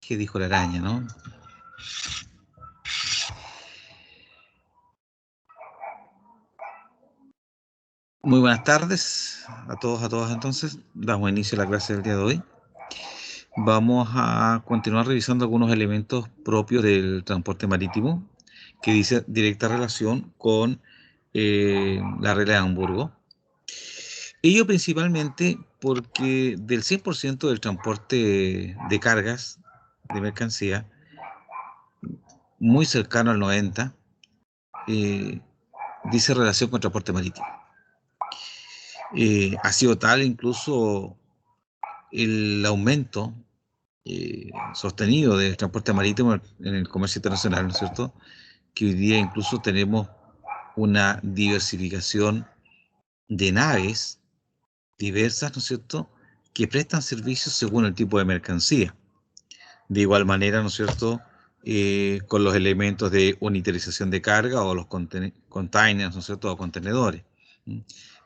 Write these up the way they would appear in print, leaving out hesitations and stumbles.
¿Qué dijo la araña, no? Muy buenas tardes a todos, a todas. Entonces, damos inicio a la clase del día de hoy. Vamos a continuar revisando algunos elementos propios del transporte marítimo que dice directa relación con la regla de Hamburgo. Ello principalmente porque del 100% del transporte de cargas, de mercancía, muy cercano al 90%, dice relación con transporte marítimo. Ha sido tal incluso el aumento sostenido del transporte marítimo en el comercio internacional, ¿no es cierto? Que hoy día incluso tenemos una diversificación de naves diversas, ¿no es cierto?, que prestan servicios según el tipo de mercancía. De igual manera, ¿no es cierto?, con los elementos de unitarización de carga o los containers, ¿no es cierto?, o contenedores,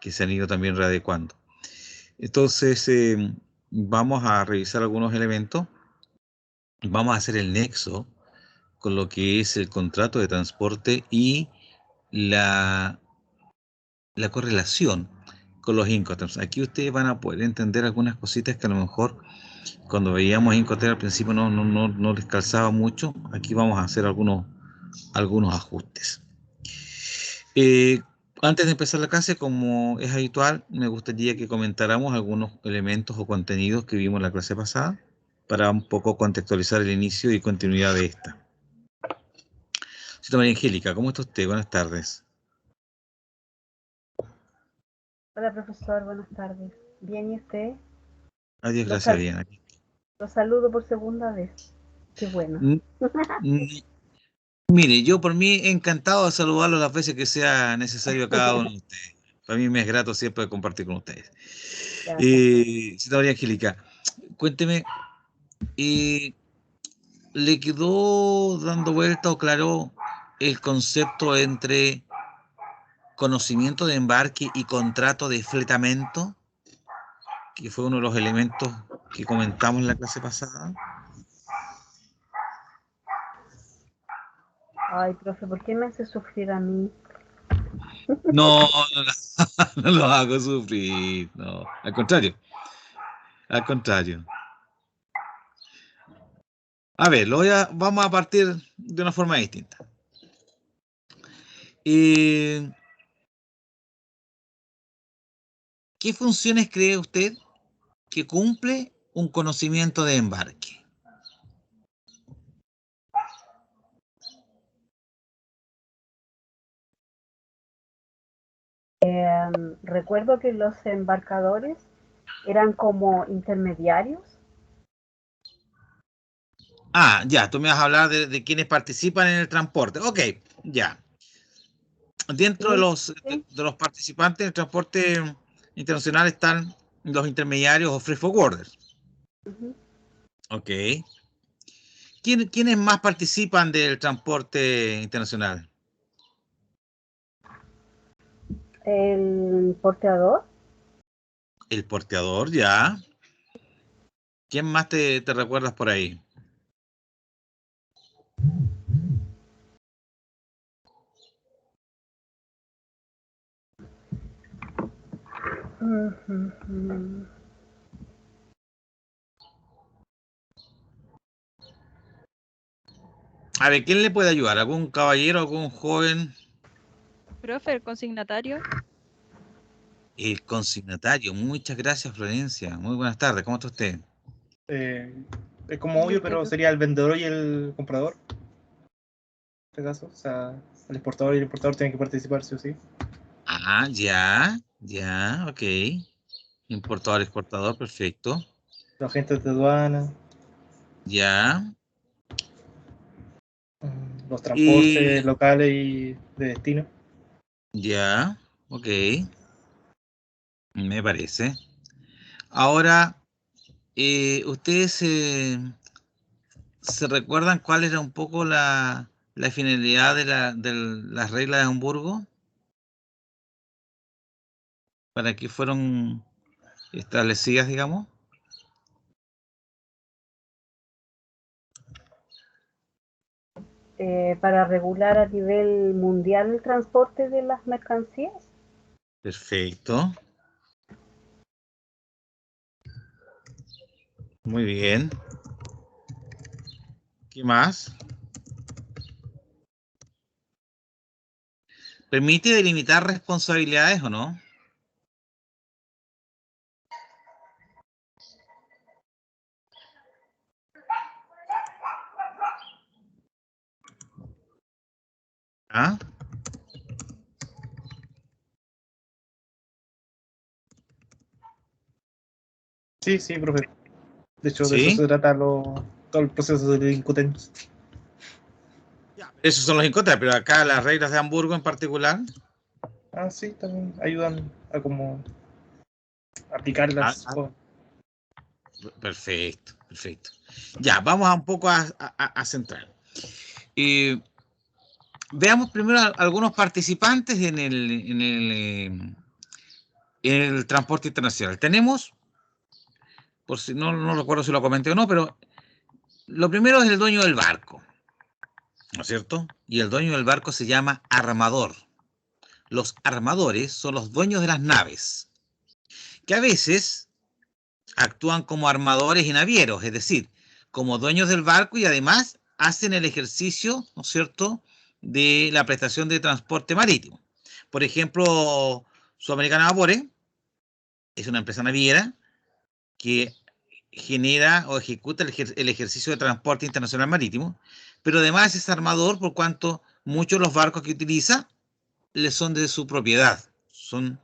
que se han ido también readecuando. Entonces, vamos a revisar algunos elementos. Vamos a hacer el nexo con lo que es el contrato de transporte y la, la correlación con los Incoterms. Aquí ustedes van a poder entender algunas cositas que a lo mejor cuando veíamos Incoterm al principio no les calzaba mucho. Aquí vamos a hacer algunos ajustes. Antes de empezar la clase, como es habitual, me gustaría que comentáramos algunos elementos o contenidos que vimos en la clase pasada para un poco contextualizar el inicio y continuidad de esta. Señora María Angélica, ¿cómo está usted? Buenas tardes. Hola profesor, buenas tardes. Bien, ¿y usted? Adiós, Los, gracias, sal bien. Aquí. los saludo por segunda vez. Qué bueno. Mm, Mire, yo por mí encantado de saludarlos las veces que sea necesario a cada uno de ustedes. Para mí me es grato siempre compartir con ustedes. Gracias, profe. Señora María Angélica, cuénteme, eh, ¿le quedó dando vuelta o claro el concepto entre conocimiento de embarque y contrato de fletamento, que fue uno de los elementos que comentamos en la clase pasada? Ay, profe, ¿por qué me hace sufrir a mí? No, no los hago sufrir, no, al contrario, al contrario. A ver, vamos a partir de una forma distinta. Eh, ¿Qué funciones cree usted que cumple un conocimiento de embarque? Recuerdo que los embarcadores eran como intermediarios. Ah, ya, tú me vas a hablar de quienes participan en el transporte. Ok, ya. Dentro de Sí, los, sí. de los participantes del transporte internacional están los intermediarios o freight forwarders. Ujú. Ok. ¿Quiénes más participan del transporte internacional? El porteador. El porteador, ya. ¿Quién más te recuerdas por ahí? Ujú. A ver, ¿quién le puede ayudar? ¿Algún caballero, algún joven? Profe, el consignatario. El consignatario. Muchas gracias, Florencia. Muy buenas tardes. ¿Cómo está usted? Eh, es como Bien, ¿y obvio, usted, pero profe? sería el vendedor y el comprador, en este caso. O sea, el exportador y el importador tienen que participar, sí o sí. Ah, ya, ya, ok. Importador, exportador, perfecto. Los agentes de aduana, Ya. los Y transportes locales y de destino. ya, ok. Me parece. Ahora, ¿ustedes se recuerdan cuál era un poco la finalidad de las reglas de Hamburgo? ¿Para qué fueron establecidas, digamos? para regular a nivel mundial el transporte de las mercancías. Perfecto. Muy bien. ¿Qué más? ¿Permite delimitar responsabilidades o no? ¿Ah? Sí, sí, profe. De hecho, de eso ¿Sí? se trata todo el proceso de Incoterms. Esos son los incontrables, pero acá las reglas de Hamburgo en particular. Ah, sí, también ayudan a como Ah, aplicarlas. ah, perfecto, perfecto. Ya, vamos a un poco a centrar. Veamos primero algunos participantes en el transporte internacional. Tenemos, por si no recuerdo si lo comenté o no, pero lo primero es el dueño del barco, ¿no es cierto? Y el dueño del barco se llama armador. Los armadores son los dueños de las naves, que a veces actúan como armadores y navieros, es decir, como dueños del barco y además hacen el ejercicio, ¿no es cierto?, de la prestación de transporte marítimo. Por ejemplo, Sudamericana Vapores es una empresa naviera que genera o ejecuta el ejercicio de transporte internacional marítimo, pero además es armador por cuanto muchos de los barcos que utiliza le son de su propiedad, son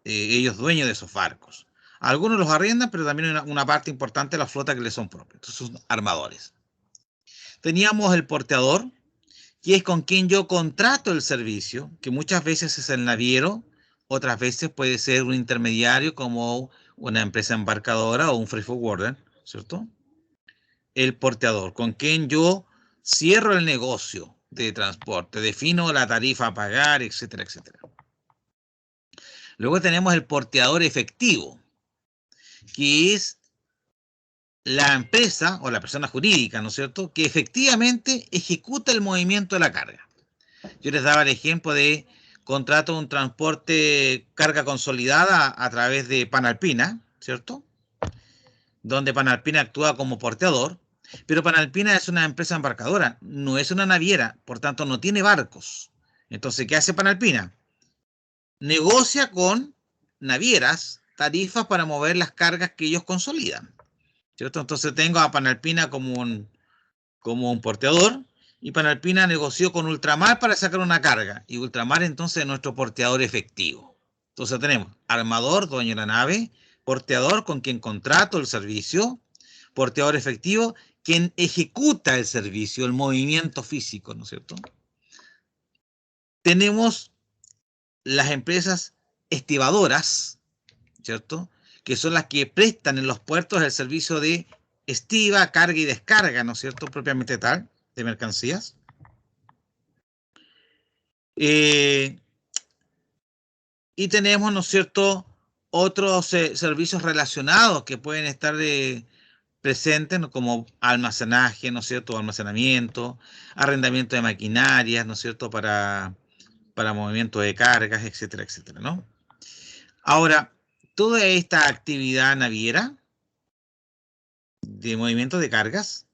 ellos dueños de esos barcos. Algunos los arriendan, pero también una parte importante de la flota que les son propios. Entonces son armadores. Teníamos el porteador, que es con quien yo contrato el servicio, que muchas veces es el naviero, otras veces puede ser un intermediario como una empresa embarcadora o un freight forwarder, ¿cierto? El porteador, con quien yo cierro el negocio de transporte, defino la tarifa a pagar, etcétera, etcétera. Luego tenemos el porteador efectivo, que es la empresa o la persona jurídica, ¿no es cierto?, que efectivamente ejecuta el movimiento de la carga. Yo les daba el ejemplo de contrato un transporte carga consolidada a través de Panalpina, ¿cierto? Donde Panalpina actúa como porteador, pero Panalpina es una empresa embarcadora, no es una naviera, por tanto no tiene barcos. Entonces, ¿qué hace Panalpina? Negocia con navieras tarifas para mover las cargas que ellos consolidan, ¿cierto? Entonces tengo a Panalpina como un porteador y Panalpina negoció con Ultramar para sacar una carga y Ultramar entonces es nuestro porteador efectivo. Entonces tenemos armador, dueño de la nave, porteador con quien contrato el servicio, porteador efectivo, quien ejecuta el servicio, el movimiento físico, ¿no es cierto? Tenemos las empresas estibadoras, ¿cierto?, que son las que prestan en los puertos el servicio de estiva, carga y descarga, ¿no es cierto?, propiamente tal, de mercancías. Y tenemos, ¿no es cierto?, otros servicios relacionados que pueden estar presentes, ¿no?, como almacenaje, ¿no es cierto?, almacenamiento, arrendamiento de maquinarias, ¿no es cierto?, para movimiento de cargas, etcétera, etcétera, ¿no? Ahora, toda esta actividad naviera de movimiento de cargas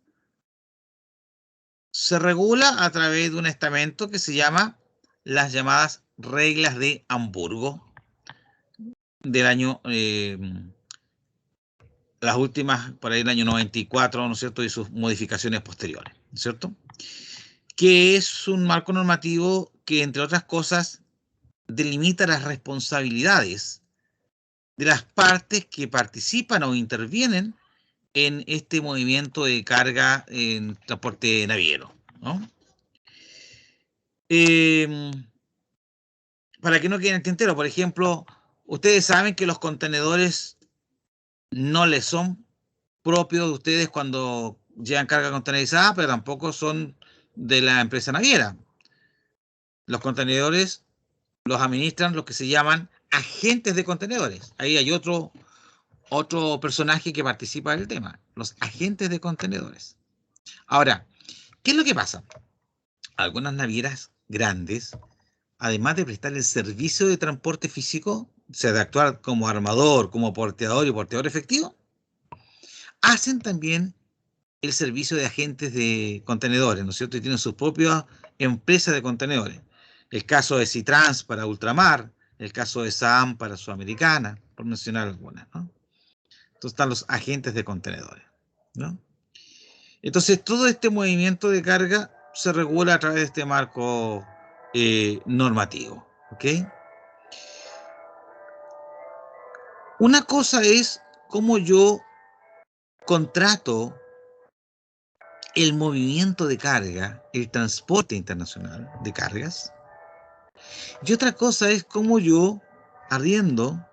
se regula a través de un estamento que se llama las llamadas reglas de Hamburgo del año, las últimas, por ahí el año 94, ¿no es cierto?, y sus modificaciones posteriores, ¿no es cierto?, que es un marco normativo que, entre otras cosas, delimita las responsabilidades de las partes que participan o intervienen en este movimiento de carga en transporte naviero, ¿no? Para que no quede en el tintero, por ejemplo, ustedes saben que los contenedores no les son propios de ustedes cuando llevan carga contenerizada, pero tampoco son de la empresa naviera. Los contenedores los administran los que se llaman agentes de contenedores. Ahí hay otro personaje que participa del tema, los agentes de contenedores. Ahora, ¿qué es lo que pasa? algunas navieras grandes, además de prestar el servicio de transporte físico, o sea, de actuar como armador, como porteador y porteador efectivo, hacen también el servicio de agentes de contenedores, ¿no es cierto? Y tienen sus propias empresas de contenedores. El caso de Citrans para ultramar, el caso de SAM para Sudamericana, por mencionar algunas, ¿no? Entonces están los agentes de contenedores, ¿no? Entonces todo este movimiento de carga se regula a través de este marco normativo, ¿ok? Una cosa es cómo yo contrato el movimiento de carga, el transporte internacional de cargas, y otra cosa es cómo yo arriendo,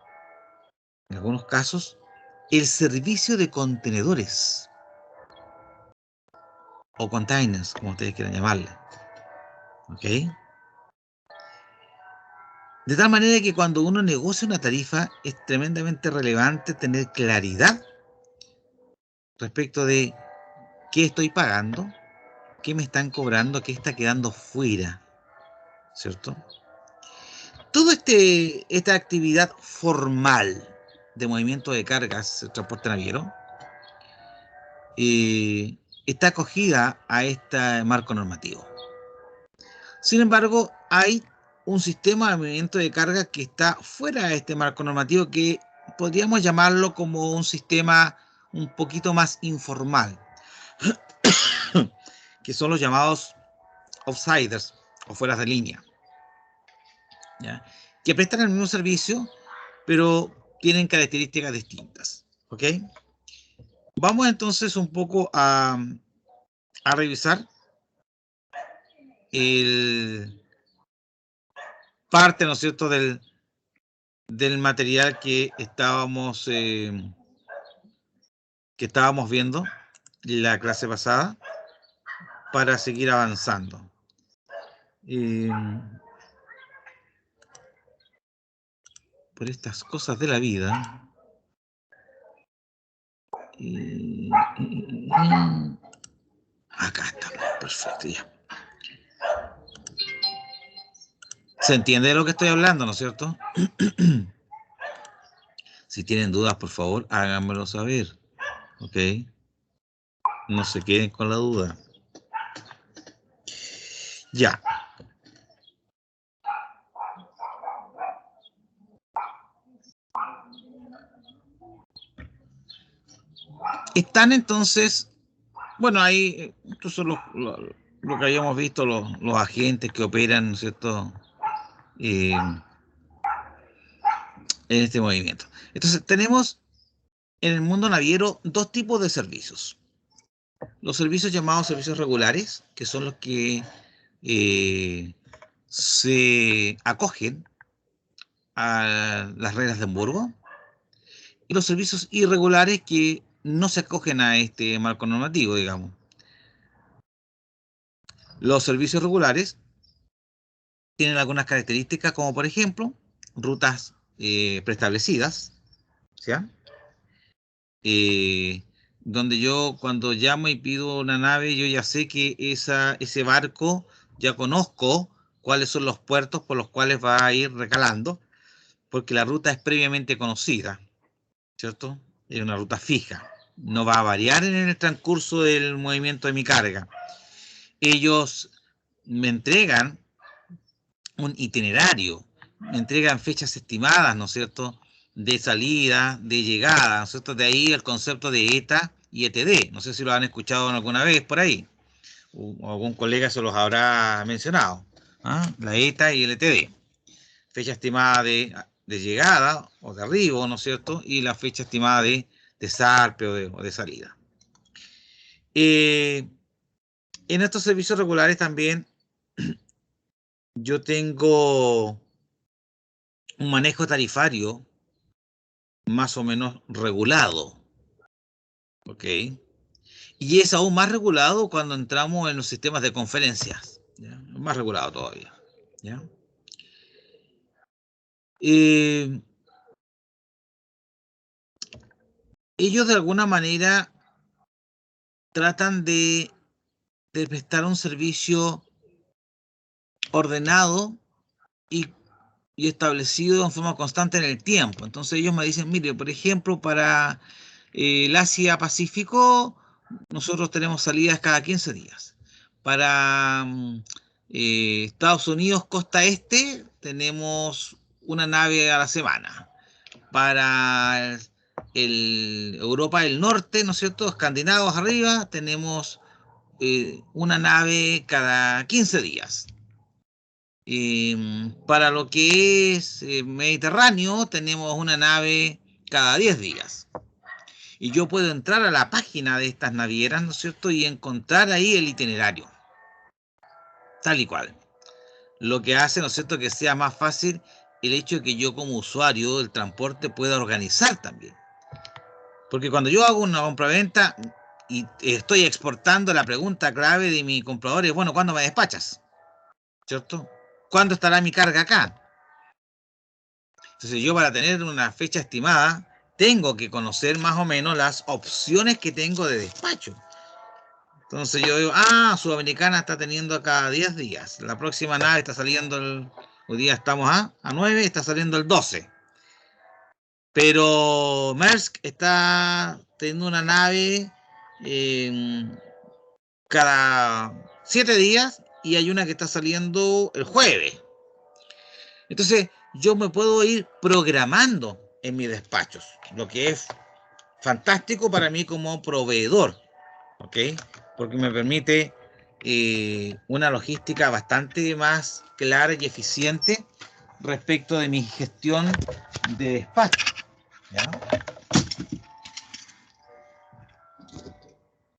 en algunos casos, el servicio de contenedores o containers, como ustedes quieran llamarle, ¿ok? De tal manera que cuando uno negocia una tarifa es tremendamente relevante tener claridad respecto de qué estoy pagando, qué me están cobrando, qué está quedando fuera, ¿cierto? Toda esta actividad formal de movimiento de cargas, el transporte naviero, está acogida a este marco normativo. Sin embargo, hay un sistema de movimiento de carga que está fuera de este marco normativo que podríamos llamarlo como un sistema un poquito más informal, que son los llamados outsiders o fueras de línea, ¿ya? Que prestan el mismo servicio, pero tienen características distintas, ¿ok? Vamos entonces un poco a revisar parte, ¿no es cierto?, del material que estábamos viendo la clase pasada para seguir avanzando. Por estas cosas de la vida. Acá estamos, perfecto, ya. ¿Se entiende de lo que estoy hablando, no es cierto? Si tienen dudas, por favor, háganmelo saber, ¿ok? No se queden con la duda. Ya. Están entonces, bueno, ahí incluso lo que habíamos visto, los agentes que operan, ¿no es cierto?, en este movimiento. Entonces, tenemos en el mundo naviero dos tipos de servicios. Los servicios llamados servicios regulares, que son los que se acogen a las reglas de Hamburgo, y los servicios irregulares que no se acogen a este marco normativo, digamos. Los servicios regulares tienen algunas características, como por ejemplo, rutas preestablecidas, ¿ya? Donde yo cuando llamo y pido una nave, yo ya sé que ese barco, ya conozco cuáles son los puertos por los cuales va a ir recalando, porque la ruta es previamente conocida, ¿cierto? Es una ruta fija, no va a variar en el transcurso del movimiento de mi carga. Ellos me entregan un itinerario, me entregan fechas estimadas, ¿no es cierto?, de salida, de llegada, ¿no es cierto? De ahí el concepto de ETA y ETD. No sé si lo han escuchado alguna vez por ahí, o algún colega se los habrá mencionado. ¿Ah? La ETA y el ETD. Fecha estimada de llegada o de arribo, ¿no es cierto? Y la fecha estimada de zarpe o de salida. En estos servicios regulares también yo tengo un manejo tarifario más o menos regulado, ¿ok? Y es aún más regulado cuando entramos en los sistemas de conferencias, ¿ya? Más regulado todavía, ¿ya? Ellos de alguna manera tratan de prestar un servicio ordenado y establecido en forma constante en el tiempo. Entonces ellos me dicen, mire, por ejemplo, para el Asia-Pacífico, nosotros tenemos salidas cada 15 días. Para Estados Unidos, costa este, tenemos una nave a la semana. Para Europa del Norte, ¿no es cierto?, escandinavos arriba, tenemos una nave cada 15 días. Para lo que es Mediterráneo, tenemos una nave cada 10 días. Y yo puedo entrar a la página de estas navieras, ¿no es cierto?, y encontrar ahí el itinerario, tal y cual. Lo que hace, ¿no es cierto?, que sea más fácil el hecho de que yo como usuario del transporte pueda organizar también. Porque cuando yo hago una compraventa y estoy exportando, la pregunta clave de mi comprador es, bueno, ¿cuándo me despachas? ¿Cierto? ¿Cuándo estará mi carga acá? Entonces yo, para tener una fecha estimada, tengo que conocer más o menos las opciones que tengo de despacho. Entonces yo digo, Sudamericana está teniendo cada 10 días. La próxima nave está saliendo, hoy día estamos a 9, está saliendo el 12. Pero Maersk está teniendo una nave cada 7 días y hay una que está saliendo el jueves. Entonces yo me puedo ir programando en mis despachos, lo que es fantástico para mí como proveedor, ¿ok? Porque me permite una logística bastante más clara y eficiente respecto de mi gestión de despacho, ¿ya?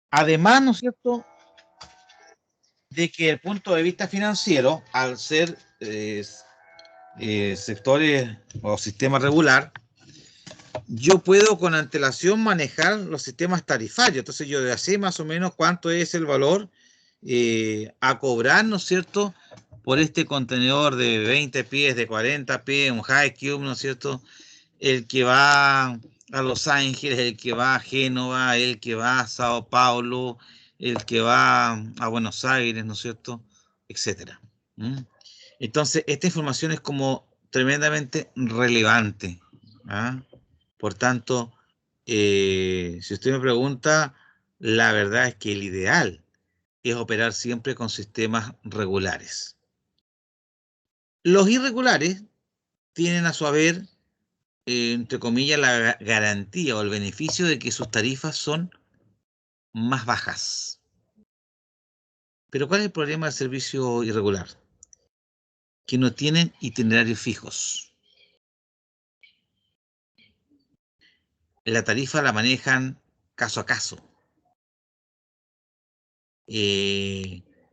Además, ¿no es cierto?, de que el punto de vista financiero, al ser sectores o sistema regular, yo puedo con antelación manejar los sistemas tarifarios. Entonces yo ya sé más o menos cuánto es el valor a cobrar, ¿no es cierto?, por este contenedor de 20 pies, de 40 pies, un high cube, ¿no es cierto?, el que va a Los Ángeles, el que va a Génova, el que va a Sao Paulo, el que va a Buenos Aires, ¿no es cierto?, etcétera. Entonces, esta información es como tremendamente relevante. Por tanto, si usted me pregunta, la verdad es que el ideal es operar siempre con sistemas regulares. Los irregulares tienen a su haber, entre comillas, la garantía o el beneficio de que sus tarifas son más bajas. Pero ¿cuál es el problema del servicio irregular? Que no tienen itinerarios fijos. La tarifa la manejan caso a caso.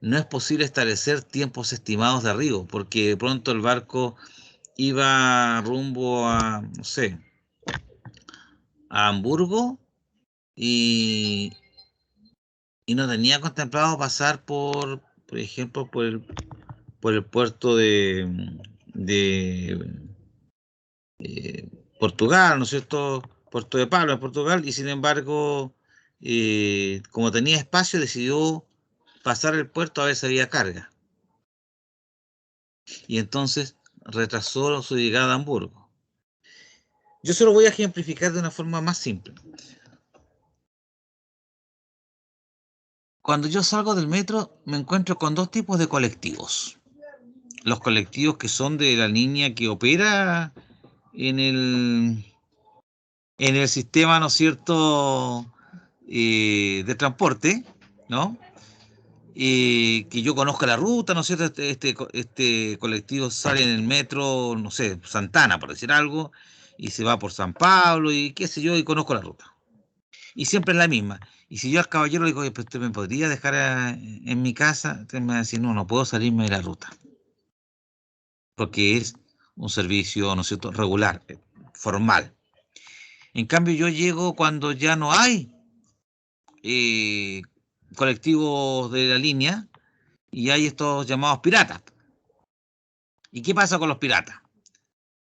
No es posible establecer tiempos estimados de arribo, porque de pronto el barco iba rumbo a, no sé, a Hamburgo y no tenía contemplado pasar por ejemplo, por el puerto de Portugal, ¿no es cierto? Puerto de Pablo en Portugal, y sin embargo, como tenía espacio, decidió pasar el puerto a ver si había carga. Y entonces retrasó su llegada a Hamburgo. Yo se lo voy a ejemplificar de una forma más simple. Cuando yo salgo del metro, me encuentro con dos tipos de colectivos. Los colectivos que son de la línea que opera en el sistema, ¿no es cierto?, de transporte, ¿no? Que yo conozca la ruta, ¿no es cierto? Este colectivo sale en el metro, no sé, Santana, por decir algo, y se va por San Pablo, y qué sé yo, y conozco la ruta. Y siempre es la misma. Y si yo al caballero le digo, oye, pues usted me podría dejar en mi casa, usted me va a decir, no puedo salirme de la ruta. Porque es un servicio, ¿no es cierto?, regular, formal. En cambio, yo llego cuando ya no hay colectivos de la línea y hay estos llamados piratas. ¿Y qué pasa con los piratas?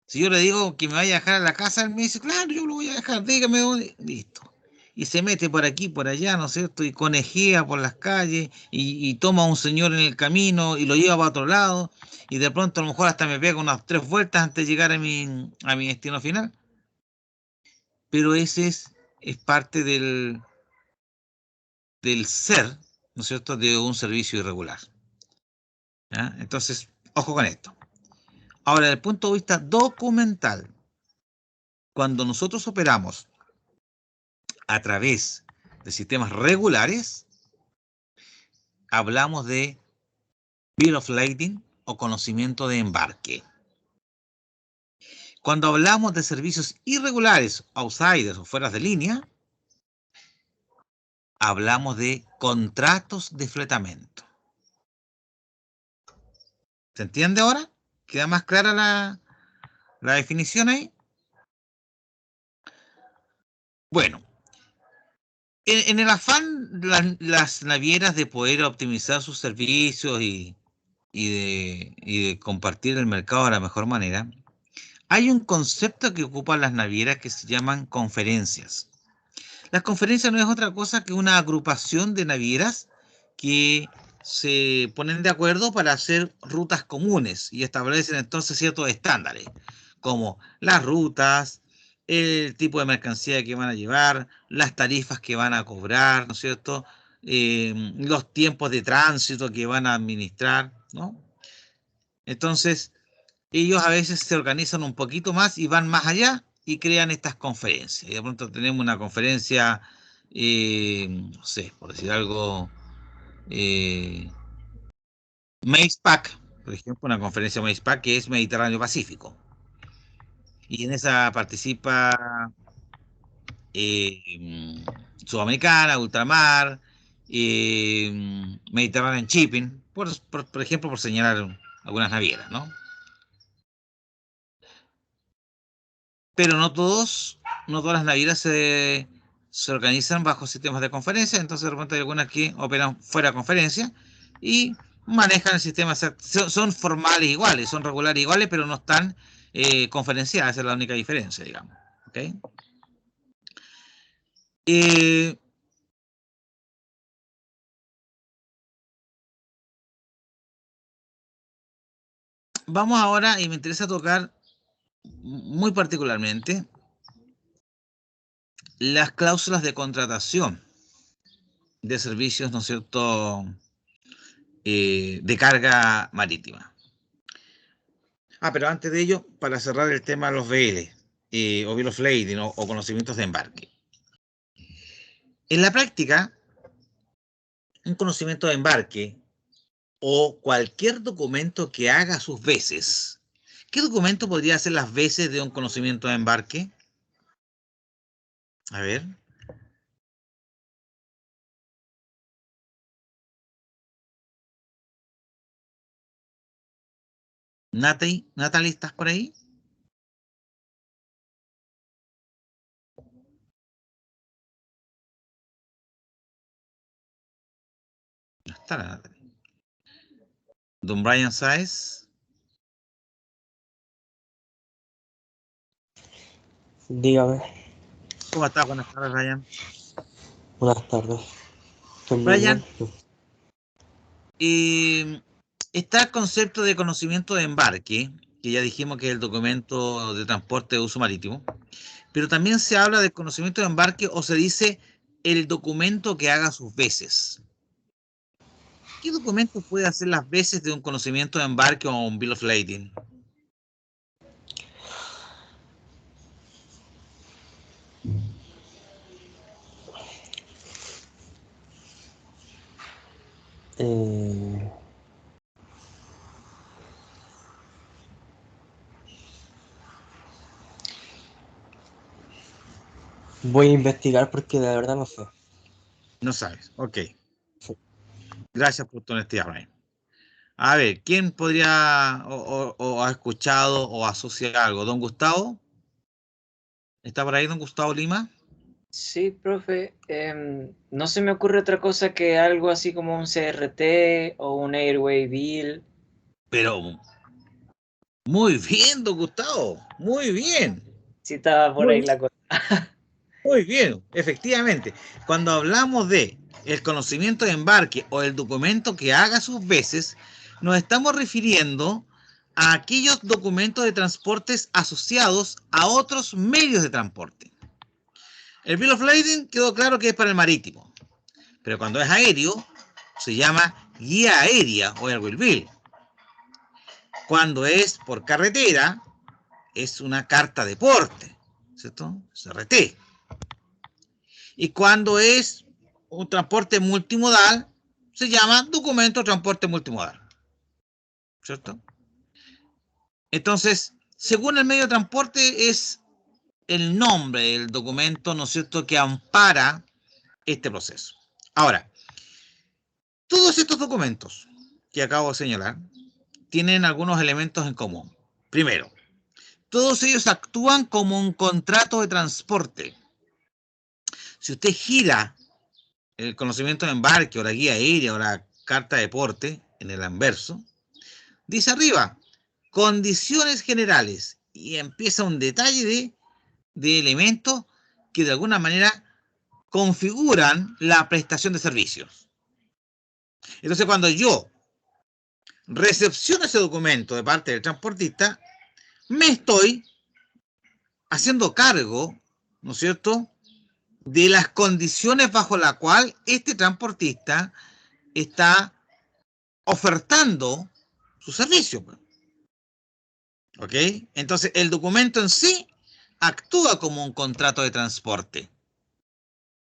Si yo le digo que me vaya a dejar a la casa, él me dice, claro, yo lo voy a dejar, dígame dónde. Listo. y se mete por aquí, por allá, ¿no es cierto? Y conejea por las calles y toma a un señor en el camino y lo lleva para otro lado y de pronto a lo mejor hasta me pega unas 3 vueltas antes de llegar a mi destino final. Pero ese es parte del ser, ¿no es cierto?, de un servicio irregular. ¿Ya? Entonces, ojo con esto. Ahora, desde el punto de vista documental, cuando nosotros operamos a través de sistemas regulares, hablamos de Bill of Lading o conocimiento de embarque. Cuando hablamos de servicios irregulares, outsiders o fueras de línea, hablamos de contratos de fletamento. ¿Se entiende ahora? ¿Queda más clara la definición ahí? Bueno, en el afán las navieras de poder optimizar sus servicios y de compartir el mercado de la mejor manera, hay un concepto que ocupan las navieras que se llaman conferencias. Las conferencias no es otra cosa que una agrupación de navieras que se ponen de acuerdo para hacer rutas comunes y establecen entonces ciertos estándares, como las rutas, el tipo de mercancía que van a llevar, las tarifas que van a cobrar, ¿no es cierto? Los tiempos de tránsito que van a administrar, ¿no? Entonces, ellos a veces se organizan un poquito más y van más allá y crean estas conferencias. Y de pronto tenemos una conferencia, no sé, por decir algo, MACE-PAC, por ejemplo, una conferencia MACE-PAC que es Mediterráneo Pacífico. Y en esa participa Sudamericana, Ultramar, Mediterranean Shipping, por ejemplo, por señalar algunas navieras, ¿no? Pero no todas las navieras se organizan bajo sistemas de conferencia, entonces de repente hay algunas que operan fuera de conferencia y manejan el sistema, son formales iguales, son regulares iguales, pero no están conferenciadas, esa es la única diferencia, digamos. ¿Okay? Vamos ahora, y me interesa tocar muy particularmente las cláusulas de contratación de servicios, ¿no es cierto?, de carga marítima. Pero antes de ello, para cerrar el tema de los BL, o Bill of Lading, o conocimientos de embarque. En la práctica, un conocimiento de embarque o cualquier documento que haga sus veces. ¿Qué documento podría hacer las veces de un conocimiento de embarque? A ver. Natalie, ¿estás por ahí? No está la Natalie. Don Brian Sáez. Dígame. ¿Cómo estás? Buenas tardes, Brian. Buenas tardes. Estoy muy Brian, bien. está el concepto de conocimiento de embarque, que ya dijimos que es el documento de transporte de uso marítimo, pero también se habla de conocimiento de embarque o se dice el documento que haga sus veces. ¿Qué documento puede hacer las veces de un conocimiento de embarque o un Bill of Lading? Voy a investigar porque de verdad no sé. No sabes, ok. Sí. Gracias por tu honestidad, Brian. A ver, ¿quién podría o ha escuchado o asocia algo? ¿Don Gustavo? ¿Está por ahí don Gustavo Lima? Sí, profe. No se me ocurre otra cosa que algo así como un CRT o un Airway Bill. Pero muy bien, don Gustavo. Muy bien. Sí, estaba por Muy ahí bien. la cosa. Muy bien, efectivamente. Cuando hablamos de el conocimiento de embarque o el documento que haga sus veces, nos estamos refiriendo a aquellos documentos de transportes asociados a otros medios de transporte. El Bill of Lading quedó claro que es para el marítimo, pero cuando es aéreo se llama guía aérea o Airwheel Bill. Cuando es por carretera es una carta de porte, ¿cierto? CRT. Y cuando es un transporte multimodal, se llama documento de transporte multimodal, ¿cierto? Entonces, según el medio de transporte, es el nombre del documento, ¿no es cierto?, que ampara este proceso. Ahora, todos estos documentos que acabo de señalar tienen algunos elementos en común. Primero, todos ellos actúan como un contrato de transporte. Si usted gira el conocimiento de embarque o la guía aérea o la carta de porte en el anverso, dice arriba, condiciones generales, y empieza un detalle de elementos que de alguna manera configuran la prestación de servicios. Entonces, cuando yo recepciono ese documento de parte del transportista, me estoy haciendo cargo, ¿no es cierto?, de las condiciones bajo las cuales este transportista está ofertando su servicio. ¿Ok? Entonces, el documento en sí actúa como un contrato de transporte,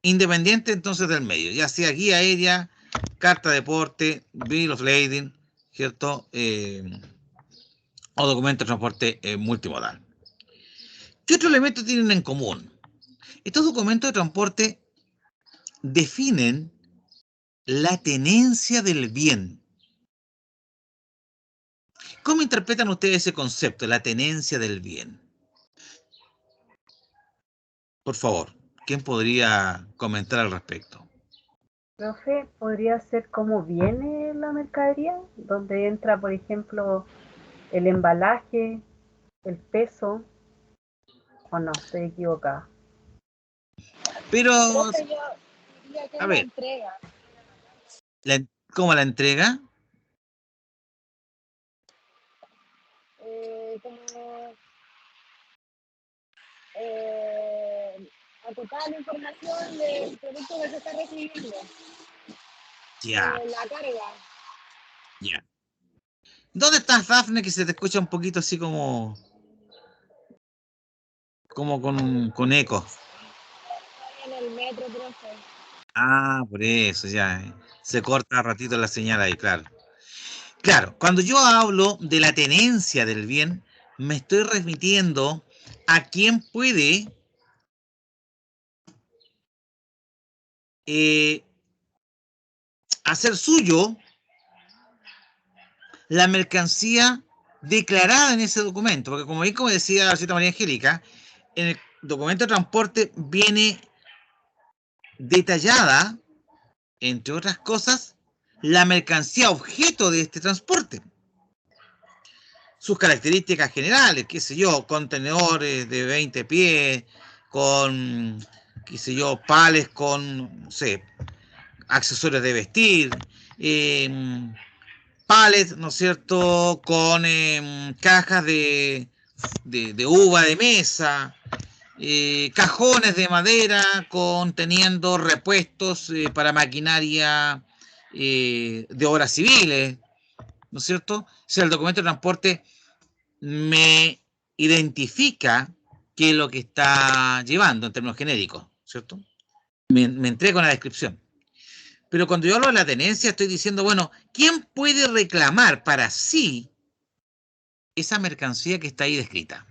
independiente entonces del medio, ya sea guía aérea, carta de porte, Bill of Lading, ¿cierto? O documento de transporte multimodal. ¿Qué otros elementos tienen en común? Estos documentos de transporte definen la tenencia del bien. ¿Cómo interpretan ustedes ese concepto, la tenencia del bien? Por favor, ¿quién podría comentar al respecto? Profe, ¿podría ser cómo viene la mercadería? Donde entra, por ejemplo, el embalaje, el peso, o no, estoy equivocada. Pero, Profe, yo diría que a es la ver, entrega. ¿cómo la entrega? Como acotar la información del producto que se está recibiendo, Ya, la carga. ya. ¿Dónde estás, Dafne? Que se te escucha un poquito así como con eco. Estoy en el metro, profe. Ah, por eso, ya. Se corta a ratito la señal ahí, claro. Claro, cuando yo hablo de la tenencia del bien, me estoy remitiendo a quién puede eh, hacer suyo la mercancía declarada en ese documento. Porque como decía la señora María Angélica, en el documento de transporte viene detallada, entre otras cosas, la mercancía objeto de este transporte. Sus características generales, qué sé yo, contenedores de 20 pies, con, qué sé yo, pales con, no sé, accesorios de vestir, palets, ¿no es cierto?, con cajas de uva de mesa, cajones de madera conteniendo repuestos para maquinaria de obras civiles, ¿no es cierto? O sea, el documento de transporte me identifica qué es lo que está llevando en términos genéricos, ¿cierto? Me entrega una descripción. Pero cuando yo hablo de la tenencia, estoy diciendo, bueno, ¿quién puede reclamar para sí esa mercancía que está ahí descrita?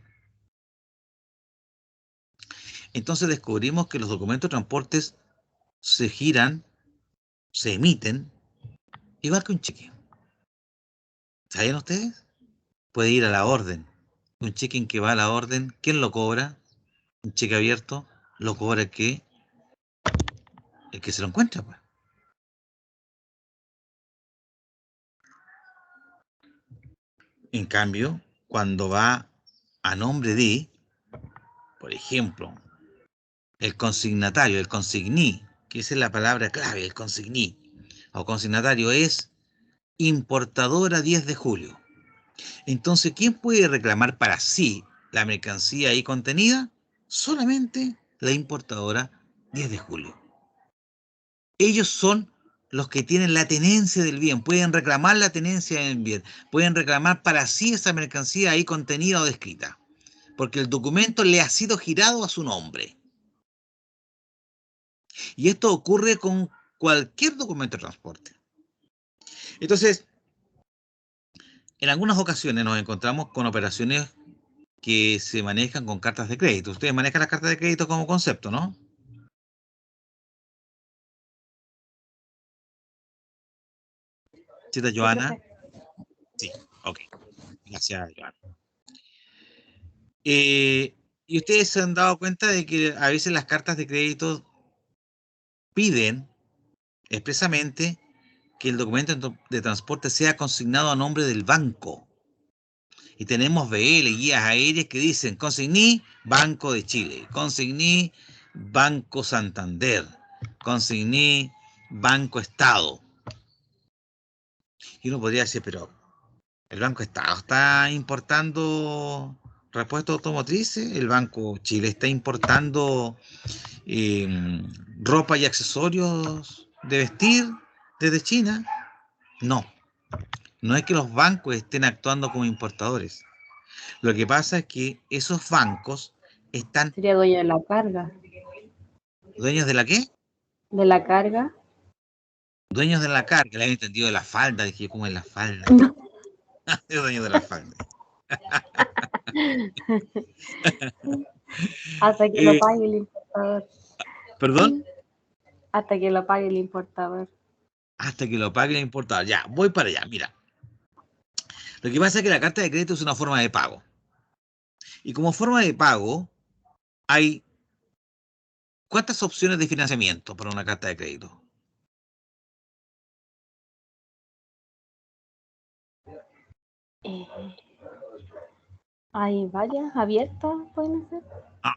Entonces descubrimos que los documentos de transportes se giran, se emiten, igual que un cheque. ¿Saben ustedes? Puede ir a la orden. Un cheque en que va a la orden, ¿quién lo cobra? Un cheque abierto, lo cobra el que se lo encuentra, pues. En cambio, cuando va a nombre de, por ejemplo, el consignatario, el consigní, que esa es la palabra clave, el consigní, o consignatario es importadora 10 de julio. Entonces, ¿quién puede reclamar para sí la mercancía ahí contenida? Solamente la importadora 10 de julio. Ellos son los que tienen la tenencia del bien, pueden reclamar la tenencia del bien, pueden reclamar para sí esa mercancía ahí contenida o descrita, porque el documento le ha sido girado a su nombre. Y esto ocurre con cualquier documento de transporte. Entonces, en algunas ocasiones nos encontramos con operaciones que se manejan con cartas de crédito. Ustedes manejan las cartas de crédito como concepto, ¿no? ¿Sí, Sí, Joana? profe. Sí, ok. Gracias, Joana. Y ustedes se han dado cuenta de que a veces las cartas de crédito piden expresamente que el documento de transporte sea consignado a nombre del banco. Y tenemos BL, guías aéreas que dicen consigní Banco de Chile, consigní Banco Santander, consigní Banco Estado. Y uno podría decir, pero el Banco Estado está importando repuestos automotrices, el Banco Chile está importando ropa y accesorios de vestir desde China. No, no es que los bancos estén actuando como importadores. Lo que pasa es que esos bancos están Sería dueño de la carga. dueños de la ¿qué? De la carga. Dueños de la carga, le había entendido de la falda, dije, ¿cómo es la falda? No. Es dueño de la falda. Hasta que lo pague el importador. ¿Perdón? Hasta que lo pague el importador. Hasta que lo pague el importador. Ya, voy para allá, mira. Lo que pasa es que la carta de crédito es una forma de pago. Y como forma de pago, hay ¿cuántas opciones de financiamiento para una carta de crédito? Hay varias abiertas, pueden ser.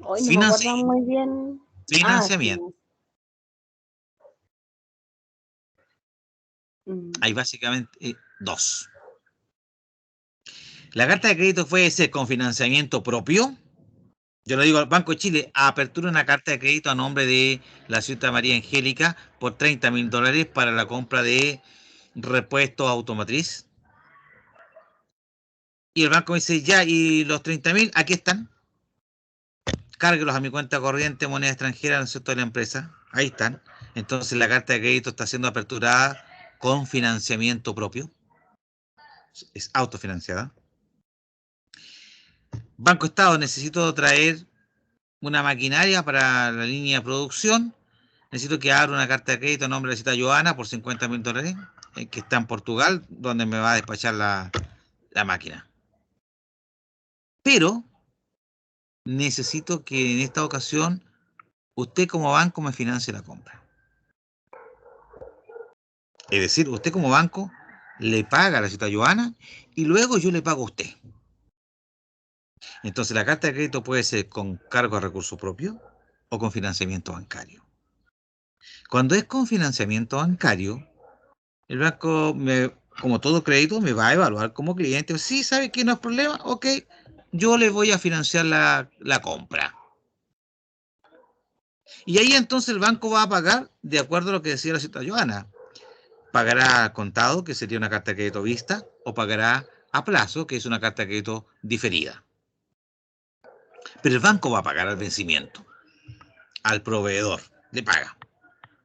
Hoy no me acuerdo Financi- muy bien. financiamiento. Sí. Hay básicamente dos. La carta de crédito puede ser con financiamiento propio. Yo lo digo al Banco de Chile, apertura una carta de crédito a nombre de la señorita María Angélica por $30.000 para la compra de repuestos automotriz. Y el banco me dice, ya, y los 30.000, aquí están. Cárguelos a mi cuenta corriente, moneda extranjera, ¿no es cierto?, de la empresa. Ahí están. Entonces la carta de crédito está siendo aperturada con financiamiento propio. Es autofinanciada. Banco Estado, necesito traer una maquinaria para la línea de producción. Necesito que abra una carta de crédito a nombre de la señorita Joana por $50.000, que está en Portugal, donde me va a despachar la máquina. Pero necesito que en esta ocasión usted como banco me financie la compra. Es decir, usted como banco le paga a la señorita Joana y luego yo le pago a usted. Entonces la carta de crédito puede ser con cargo a recurso propio o con financiamiento bancario. Cuando es con financiamiento bancario, el banco, como todo crédito, me va a evaluar como cliente. Sí, ¿sabe que no es problema? Ok, yo le voy a financiar la compra. Y ahí entonces el banco va a pagar de acuerdo a lo que decía la señora Joana. Pagará contado, que sería una carta de crédito vista, o pagará a plazo, que es una carta de crédito diferida. Pero el banco va a pagar al vencimiento, al proveedor, le paga.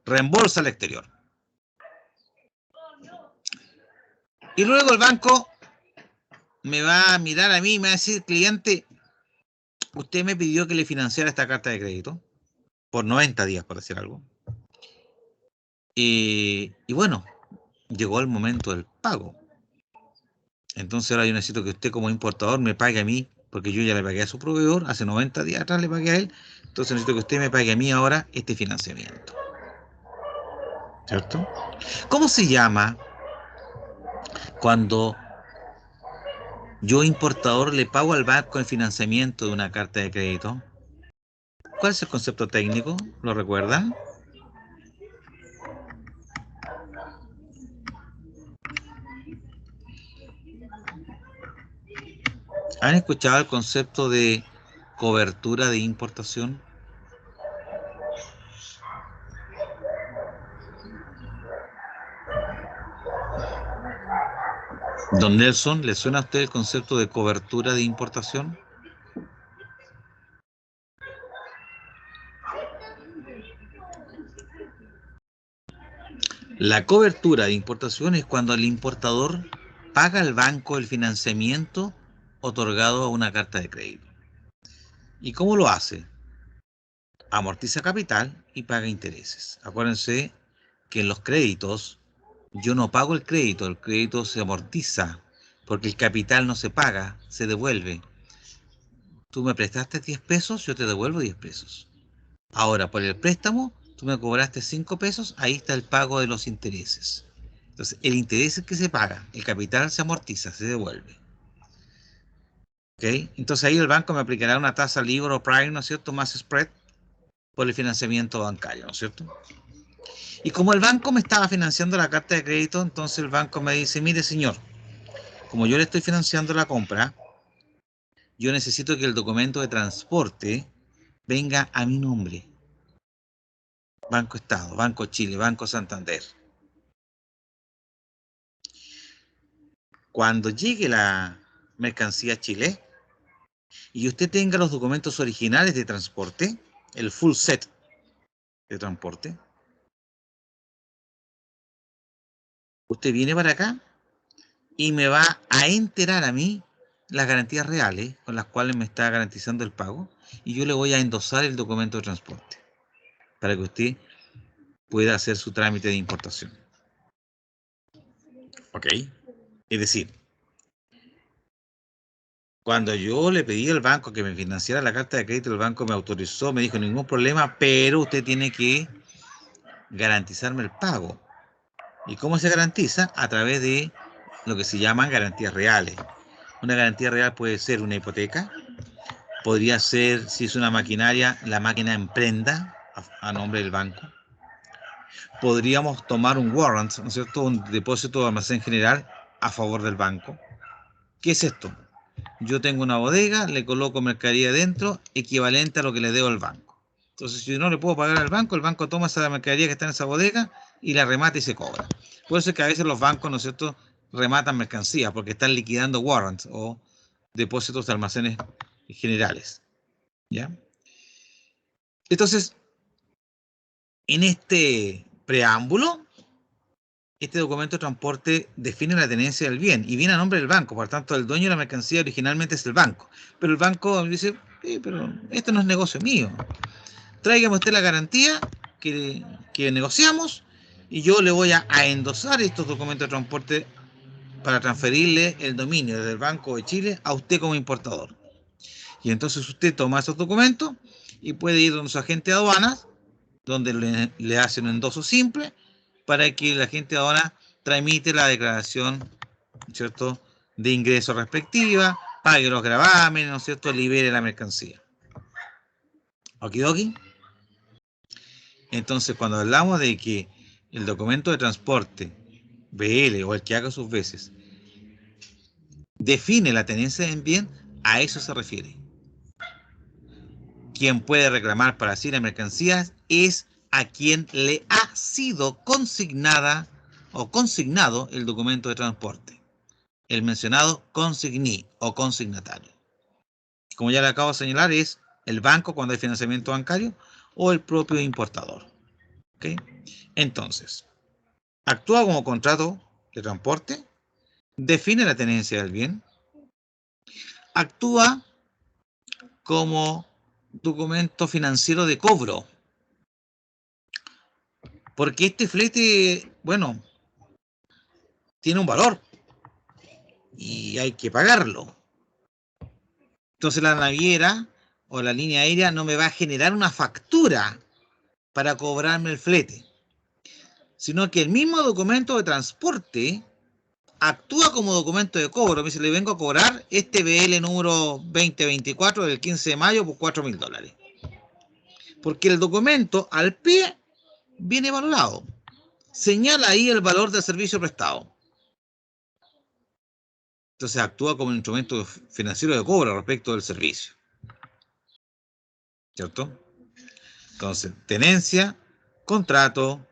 Reembolsa al exterior. Y luego el banco me va a mirar a mí y me va a decir, cliente, usted me pidió que le financiara esta carta de crédito por 90 días, por decir algo. Y bueno, llegó el momento del pago. Entonces ahora yo necesito que usted como importador me pague a mí, porque yo ya le pagué a su proveedor, hace 90 días atrás le pagué a él, entonces necesito que usted me pague a mí ahora este financiamiento. ¿Cierto? ¿Cómo se llama cuando yo importador le pago al banco el financiamiento de una carta de crédito? ¿cuál es el concepto técnico? ¿Lo recuerdan? ¿Han escuchado el concepto de cobertura de importación? Don Nelson, ¿le suena a usted el concepto de cobertura de importación? La cobertura de importación es cuando el importador paga al banco el financiamiento otorgado a una carta de crédito. ¿Y cómo lo hace? Amortiza capital y paga intereses. Acuérdense que en los créditos yo no pago el crédito se amortiza, porque el capital no se paga, se devuelve. Tú me prestaste 10 pesos, yo te devuelvo 10 pesos. Ahora, por el préstamo, tú me cobraste 5 pesos, ahí está el pago de los intereses. Entonces, el interés es que se paga, el capital se amortiza, se devuelve. ¿Ok? Entonces ahí el banco me aplicará una tasa LIBOR o Prime, ¿no es cierto?, más spread por el financiamiento bancario, ¿no es cierto? Y como el banco me estaba financiando la carta de crédito, entonces el banco me dice, mire señor, como yo le estoy financiando la compra, yo necesito que el documento de transporte venga a mi nombre. Banco Estado, Banco Chile, Banco Santander. Cuando llegue la mercancía a Chile y usted tenga los documentos originales de transporte, el full set de transporte, usted viene para acá y me va a enterar a mí las garantías reales con las cuales me está garantizando el pago y yo le voy a endosar el documento de transporte para que usted pueda hacer su trámite de importación. ¿Ok? Es decir, cuando yo le pedí al banco que me financiara la carta de crédito, el banco me autorizó, me dijo ningún problema, pero usted tiene que garantizarme el pago. ¿Y cómo se garantiza? A través de lo que se llaman garantías reales. Una garantía real puede ser una hipoteca, podría ser, si es una maquinaria, la máquina en prenda a nombre del banco. Podríamos tomar un warrant, ¿no es cierto?, un depósito de almacén general a favor del banco. ¿Qué es esto? Yo tengo una bodega, le coloco mercadería dentro, equivalente a lo que le debo al banco. Entonces, si no le puedo pagar al banco, el banco toma esa mercadería que está en esa bodega y la remata y se cobra. Por eso es que a veces los bancos, ¿no es cierto?, rematan mercancías porque están liquidando warrants o depósitos de almacenes generales. ¿Ya? Entonces, en este preámbulo, este documento de transporte define la tenencia del bien y viene a nombre del banco. Por tanto, el dueño de la mercancía originalmente es el banco. Pero el banco dice, pero esto no es negocio mío. Tráigame usted la garantía que negociamos y yo le voy a endosar estos documentos de transporte para transferirle el dominio desde el Banco de Chile a usted como importador. Y entonces usted toma esos documentos y puede ir donde su agente de aduanas, donde le hace un endoso simple para que el agente de aduanas tramite la declaración, ¿cierto?, de ingreso respectiva, pague los gravámenes, ¿no es cierto?, libere la mercancía. ¿Okidoki? Entonces, cuando hablamos de que el documento de transporte, BL o el que haga sus veces, define la tenencia en bien, a eso se refiere. Quien puede reclamar para sí la mercancía es a quien le ha sido consignada o consignado el documento de transporte, el mencionado consignee o consignatario. Como ya le acabo de señalar, es el banco cuando hay financiamiento bancario o el propio importador. ¿Okay? Entonces, actúa como contrato de transporte, define la tenencia del bien, actúa como documento financiero de cobro, porque este flete, bueno, tiene un valor y hay que pagarlo. Entonces la naviera o la línea aérea no me va a generar una factura para cobrarme el flete, sino que el mismo documento de transporte actúa como documento de cobro. Me dice, le vengo a cobrar este BL número 2024 del 15 de mayo por $4.000. Porque el documento al pie viene valorado. Señala ahí el valor del servicio prestado. Entonces actúa como un instrumento financiero de cobro respecto del servicio. ¿Cierto? Entonces, tenencia, contrato,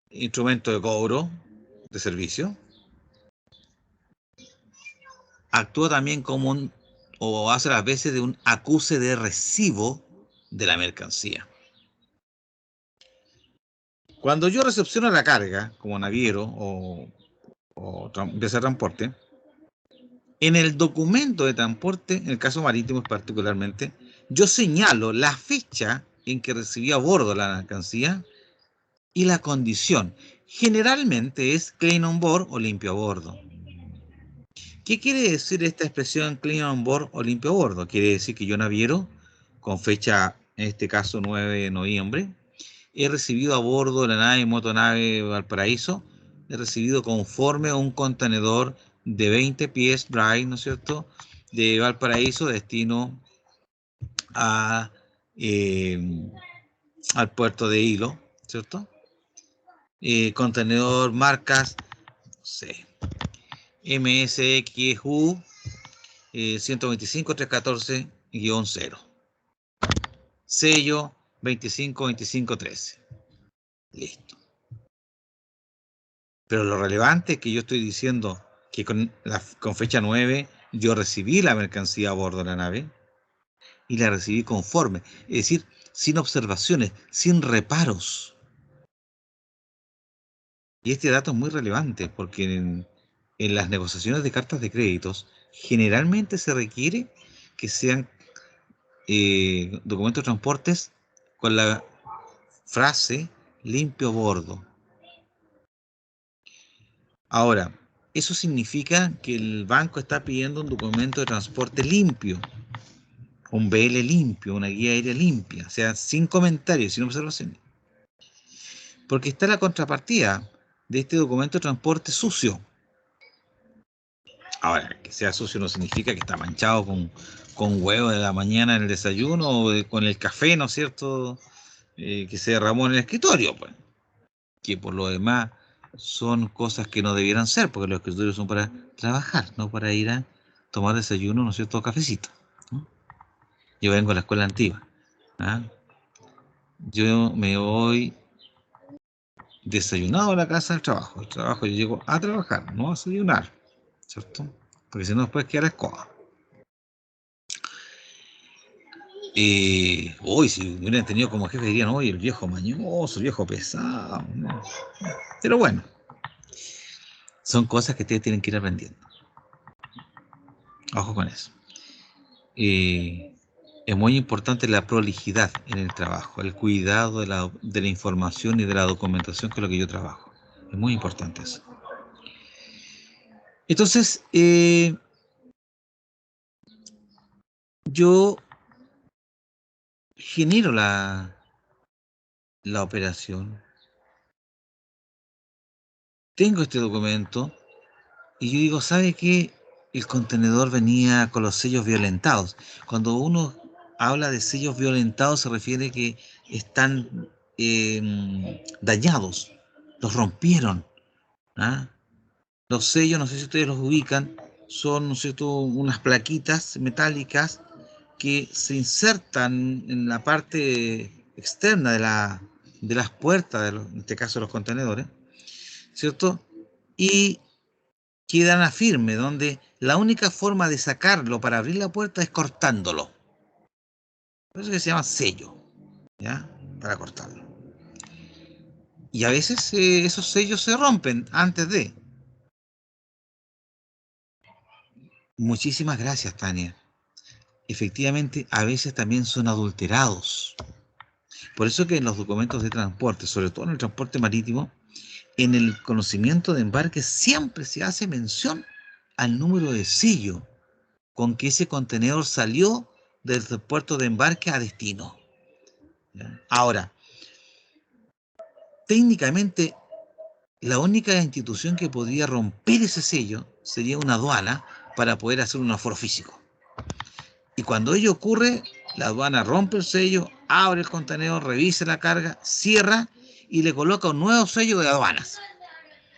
instrumento de cobro de servicio. Actúa también como un, o hace las veces de un acuse de recibo de la mercancía. Cuando yo recepciono la carga como naviero o empresa de transporte, en el documento de transporte, en el caso marítimo particularmente, yo señalo la fecha en que recibí a bordo la mercancía y la condición. Generalmente es clean on board o limpio a bordo. ¿Qué quiere decir esta expresión clean on board o limpio a bordo? Quiere decir que yo naviero, con fecha, en este caso 9 de noviembre, he recibido a bordo de la nave Motonave Valparaíso, he recibido conforme a un contenedor de 20 pies dry, ¿no es cierto?, de Valparaíso, destino a, al puerto de Hilo, ¿cierto? Contenedor marcas, no sé, MSXU 125-314-0. Sello 252513. Listo. Pero lo relevante es que yo estoy diciendo que con fecha 9 yo recibí la mercancía a bordo de la nave y la recibí conforme, es decir, sin observaciones, sin reparos. Y este dato es muy relevante porque en las negociaciones de cartas de créditos generalmente se requiere que sean documentos de transportes con la frase limpio a bordo. Ahora, eso significa que el banco está pidiendo un documento de transporte limpio, un BL limpio, una guía aérea limpia, o sea, sin comentarios, sin observaciones. Porque está la contrapartida de este documento de transporte sucio. Ahora, que sea sucio no significa que está manchado con huevo de la mañana en el desayuno o con el café, ¿no es cierto?, que se derramó en el escritorio, pues. Que por lo demás son cosas que no debieran ser, porque los escritorios son para trabajar, no para ir a tomar desayuno, ¿no es cierto?, cafecito, ¿no? Yo vengo de la escuela antigua, ¿ah? Yo me voy desayunado a la casa del trabajo. El trabajo yo llego a trabajar, no a desayunar, ¿cierto? Porque si no después queda la escoba. Hoy si me hubieran tenido como jefe dirían, oye, el viejo mañoso, el viejo pesado, ¿no? Pero bueno, son cosas que ustedes tienen que ir aprendiendo. Ojo con eso. Es muy importante la prolijidad en el trabajo, el cuidado de la información y de la documentación con lo que yo trabajo. Es muy importante eso. Entonces, yo genero la operación, tengo este documento y yo digo, ¿sabe qué? El contenedor venía con los sellos violentados. Cuando uno habla de sellos violentados se refiere que están dañados, los rompieron, ¿ah? Los sellos, no sé si ustedes los ubican, son, ¿no es cierto?, unas plaquitas metálicas que se insertan en la parte externa de las puertas, en este caso los contenedores, ¿cierto? Y quedan a firme, donde la única forma de sacarlo para abrir la puerta es cortándolo. Por eso que se llama sello, ¿ya? Para cortarlo. Y a veces esos sellos se rompen antes de. Muchísimas gracias, Tania. Efectivamente, a veces también son adulterados. Por eso que en los documentos de transporte, sobre todo en el transporte marítimo, en el conocimiento de embarque siempre se hace mención al número de sello con que ese contenedor salió desde el puerto de embarque a destino. ¿Ya? Ahora, técnicamente, la única institución que podría romper ese sello sería una aduana para poder hacer un aforo físico. Y cuando ello ocurre, La aduana rompe el sello, abre el contenedor, revisa la carga, cierra y le coloca un nuevo sello de aduanas.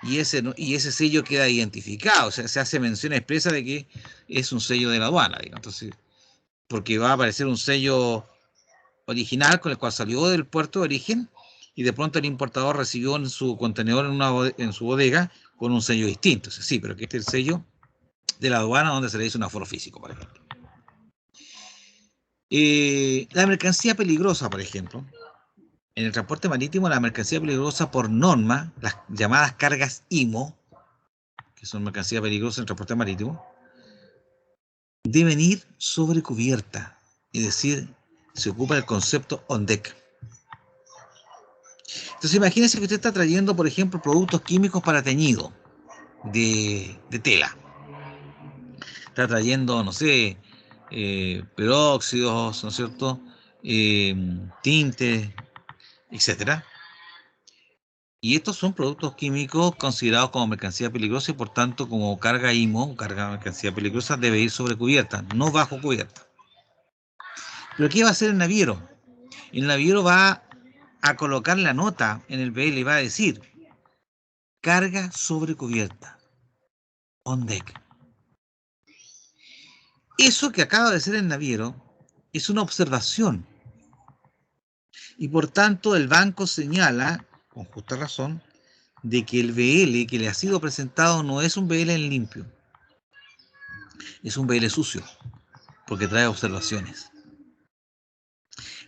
Y ese sello queda identificado, o sea, se hace mención expresa de que es un sello de la aduana, digamos. Entonces, porque va a aparecer un sello original con el cual salió del puerto de origen y de pronto el importador recibió en su contenedor en su bodega con un sello distinto. O sea, sí, pero que este es el sello de la aduana donde se le dice un aforo físico, por ejemplo. La mercancía peligrosa, por ejemplo, en el transporte marítimo, la mercancía peligrosa por norma, las llamadas cargas IMO, que son mercancía peligrosa en el transporte marítimo, deben ir sobre cubierta, es decir, se ocupa el concepto on deck. Entonces imagínense que usted está trayendo, por ejemplo, productos químicos para teñido de tela. Está trayendo, no sé, peróxidos, ¿no es cierto? Tintes, etcétera. Y estos son productos químicos considerados como mercancía peligrosa y por tanto como carga IMO, carga de mercancía peligrosa, debe ir sobre cubierta, no bajo cubierta. Pero ¿qué va a hacer el naviero? El naviero va a colocar la nota en el BL y va a decir carga sobre cubierta, on deck. Eso que acaba de hacer el naviero es una observación y por tanto el banco señala, con justa razón, de que el BL que le ha sido presentado no es un BL en limpio, es un BL sucio, porque trae observaciones.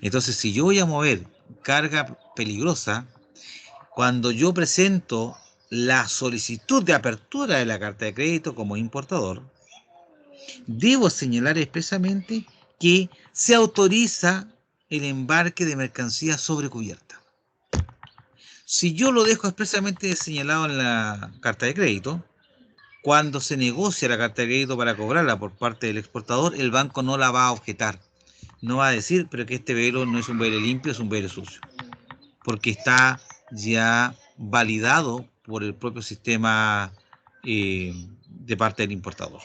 Entonces, si yo voy a mover carga peligrosa, cuando yo presento la solicitud de apertura de la carta de crédito como importador, debo señalar expresamente que se autoriza el embarque de mercancías sobre cubierta. Si yo lo dejo expresamente señalado en la carta de crédito, cuando se negocia la carta de crédito para cobrarla por parte del exportador, el banco no la va a objetar. No va a decir, pero que este velo no es un velo limpio, es un velo sucio. Porque está ya validado por el propio sistema de parte del importador.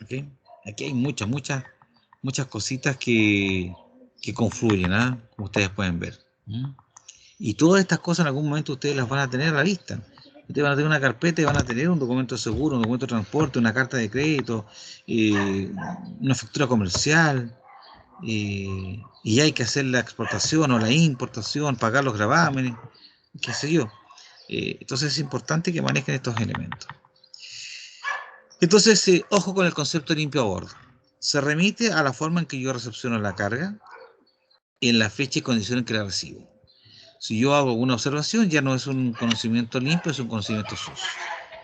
¿Okay? Aquí hay muchas cositas que confluyen, ¿eh? Como ustedes pueden ver. Y todas estas cosas en algún momento ustedes las van a tener a la vista. Ustedes van a tener una carpeta y van a tener un documento de seguro, un documento de transporte, una carta de crédito, una factura comercial, y hay que hacer la exportación o la importación, pagar los gravámenes, qué sé yo. Entonces es importante que manejen estos elementos. Entonces, ojo con el concepto limpio a bordo. Se remite a la forma en que yo recepciono la carga y en la fecha y condición en que la recibo. Si yo hago una observación, ya no es un conocimiento limpio, es un conocimiento sucio.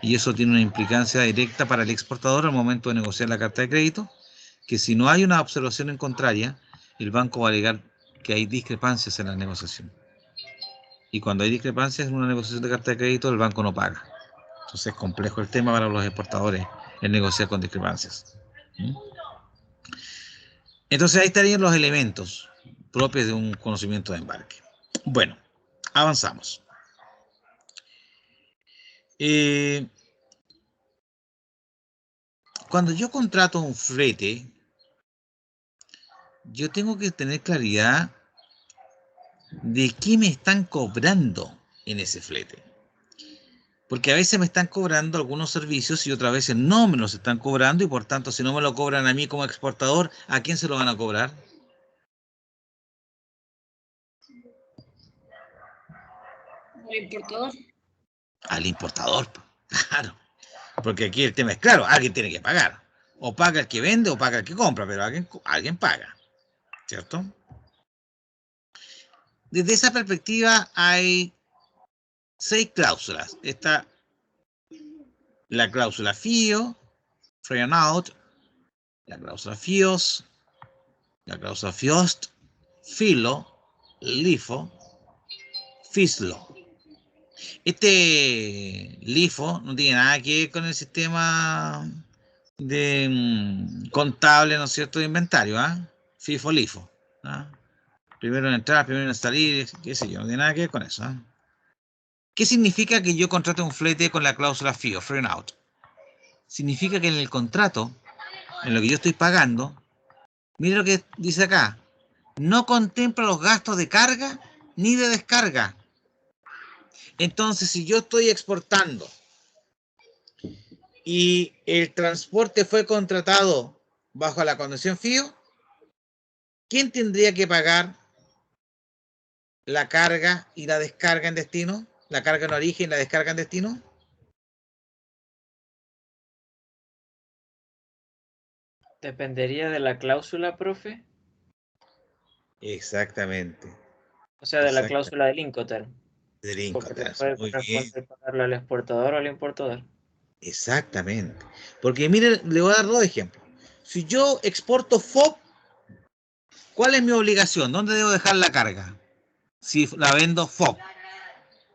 Y eso tiene una implicancia directa para el exportador al momento de negociar la carta de crédito, que si no hay una observación en contraria, el banco va a alegar que hay discrepancias en la negociación. Y cuando hay discrepancias en una negociación de carta de crédito, el banco no paga. Entonces es complejo el tema para los exportadores el negociar con discrepancias. Entonces ahí estarían los elementos propios de un conocimiento de embarque. Bueno, avanzamos. Cuando yo contrato un flete, yo tengo que tener claridad de qué me están cobrando en ese flete. Porque a veces me están cobrando algunos servicios y otras veces no me los están cobrando y por tanto si no me lo cobran a mí como exportador, ¿a quién se lo van a cobrar? ¿El importador? Al importador, claro. Porque aquí el tema es claro, alguien tiene que pagar. O paga el que vende o paga el que compra, pero alguien paga, ¿cierto? Desde esa perspectiva hay 6 cláusulas. Está la cláusula FIO, Free and Out, la cláusula FIOS, la cláusula FIOST, FILO, LIFO, FISLO. Este LIFO no tiene nada que ver con el sistema de contable, ¿no es cierto?, de inventario, FIFO, LIFO. Primero en entrar, primero en salir, qué sé yo, no tiene nada que ver con eso. ¿Qué significa que yo contrate un flete con la cláusula FIO, Free and Out? Significa que en el contrato, en lo que yo estoy pagando, mire lo que dice acá, no contempla los gastos de carga ni de descarga. Entonces, si yo estoy exportando y el transporte fue contratado bajo la condición FIO, ¿quién tendría que pagar la carga y la descarga en destino? La carga en origen y la descarga en destino. Dependería de la cláusula, profe. Exactamente. O sea, de la Exacto. cláusula del Incoterm. Del Porque te Incoterm. puede Muy bien. corresponder pagarle al exportador o al importador. Exactamente. Porque mire, le voy a dar dos ejemplos. Si yo exporto FOB, ¿cuál es mi obligación? ¿Dónde debo dejar la carga? Si la vendo FOB.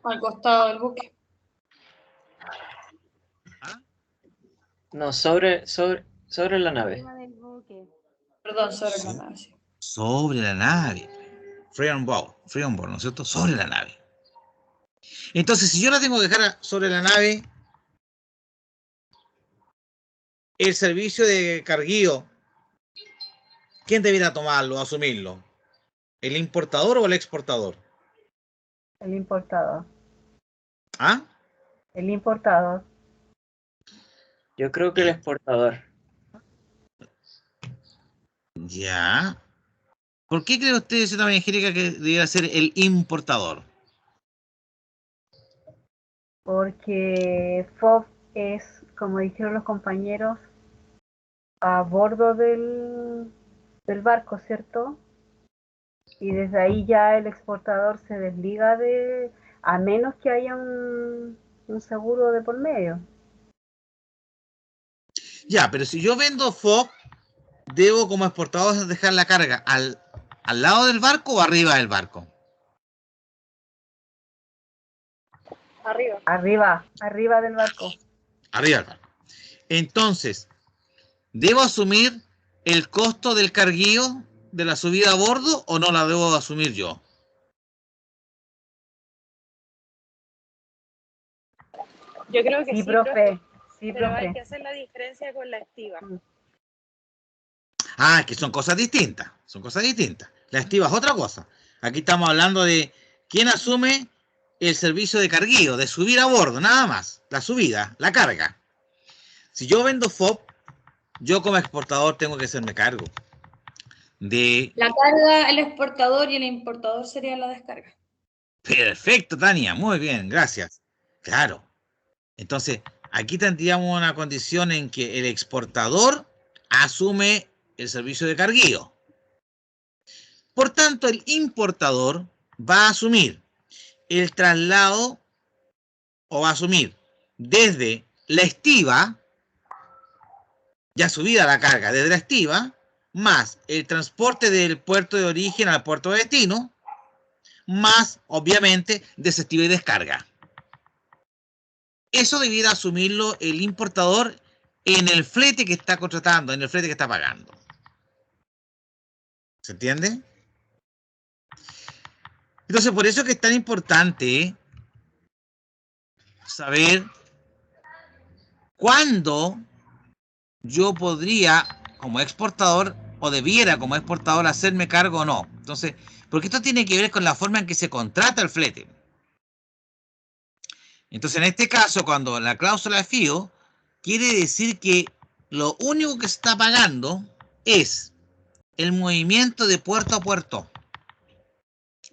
Al costado del buque. ¿Ah? No, sobre la nave. Encima del buque. Perdón, sobre Sí. la nave. Sí. Sobre la nave. Free on board, ¿no es cierto? Sobre la nave. Entonces, si yo la tengo que dejar sobre la nave, el servicio de carguío, ¿quién debiera tomarlo, asumirlo? ¿El importador o el exportador? El importador. ¿Ah? El importador. Yo creo que el exportador. Ya. ¿Por qué cree usted, señora Angélica, que debiera ser el importador? Porque FOB es, como dijeron los compañeros, a bordo del barco, ¿cierto? Y desde ahí ya el exportador se desliga a menos que haya un seguro de por medio. Ya, pero si yo vendo FOB, ¿debo como exportador dejar la carga al lado del barco o arriba del barco? Arriba. Arriba del barco. Arriba del barco. Entonces, ¿debo asumir el costo del carguío de la subida a bordo o no la debo asumir yo? Yo creo que Sí, sí, profe. Sí, pero hay profe. que hacer la diferencia con la activa. Ah, que son cosas distintas. Son cosas distintas. La estiva es otra cosa. Aquí estamos hablando de quién asume el servicio de carguío, de subir a bordo, nada más. La subida, la carga. Si yo vendo FOB, yo como exportador tengo que hacerme cargo de... La carga, el exportador y el importador sería la descarga. Perfecto, Tania. Muy bien, gracias. Claro. Entonces, aquí tendríamos una condición en que el exportador asume el servicio de carguío. Por tanto, el importador va a asumir el traslado o va a asumir desde la estiva, ya subida la carga desde la estiva, más el transporte del puerto de origen al puerto de destino, más, obviamente, desestiva y descarga. Eso debiera asumirlo el importador en el flete que está contratando, en el flete que está pagando. ¿Se entiende? Entonces, por eso es que es tan importante saber cuándo yo podría, como exportador, o debiera como exportador hacerme cargo o no. Entonces, porque esto tiene que ver con la forma en que se contrata el flete. Entonces, en este caso, cuando la cláusula de FIO quiere decir que lo único que se está pagando es el movimiento de puerto a puerto.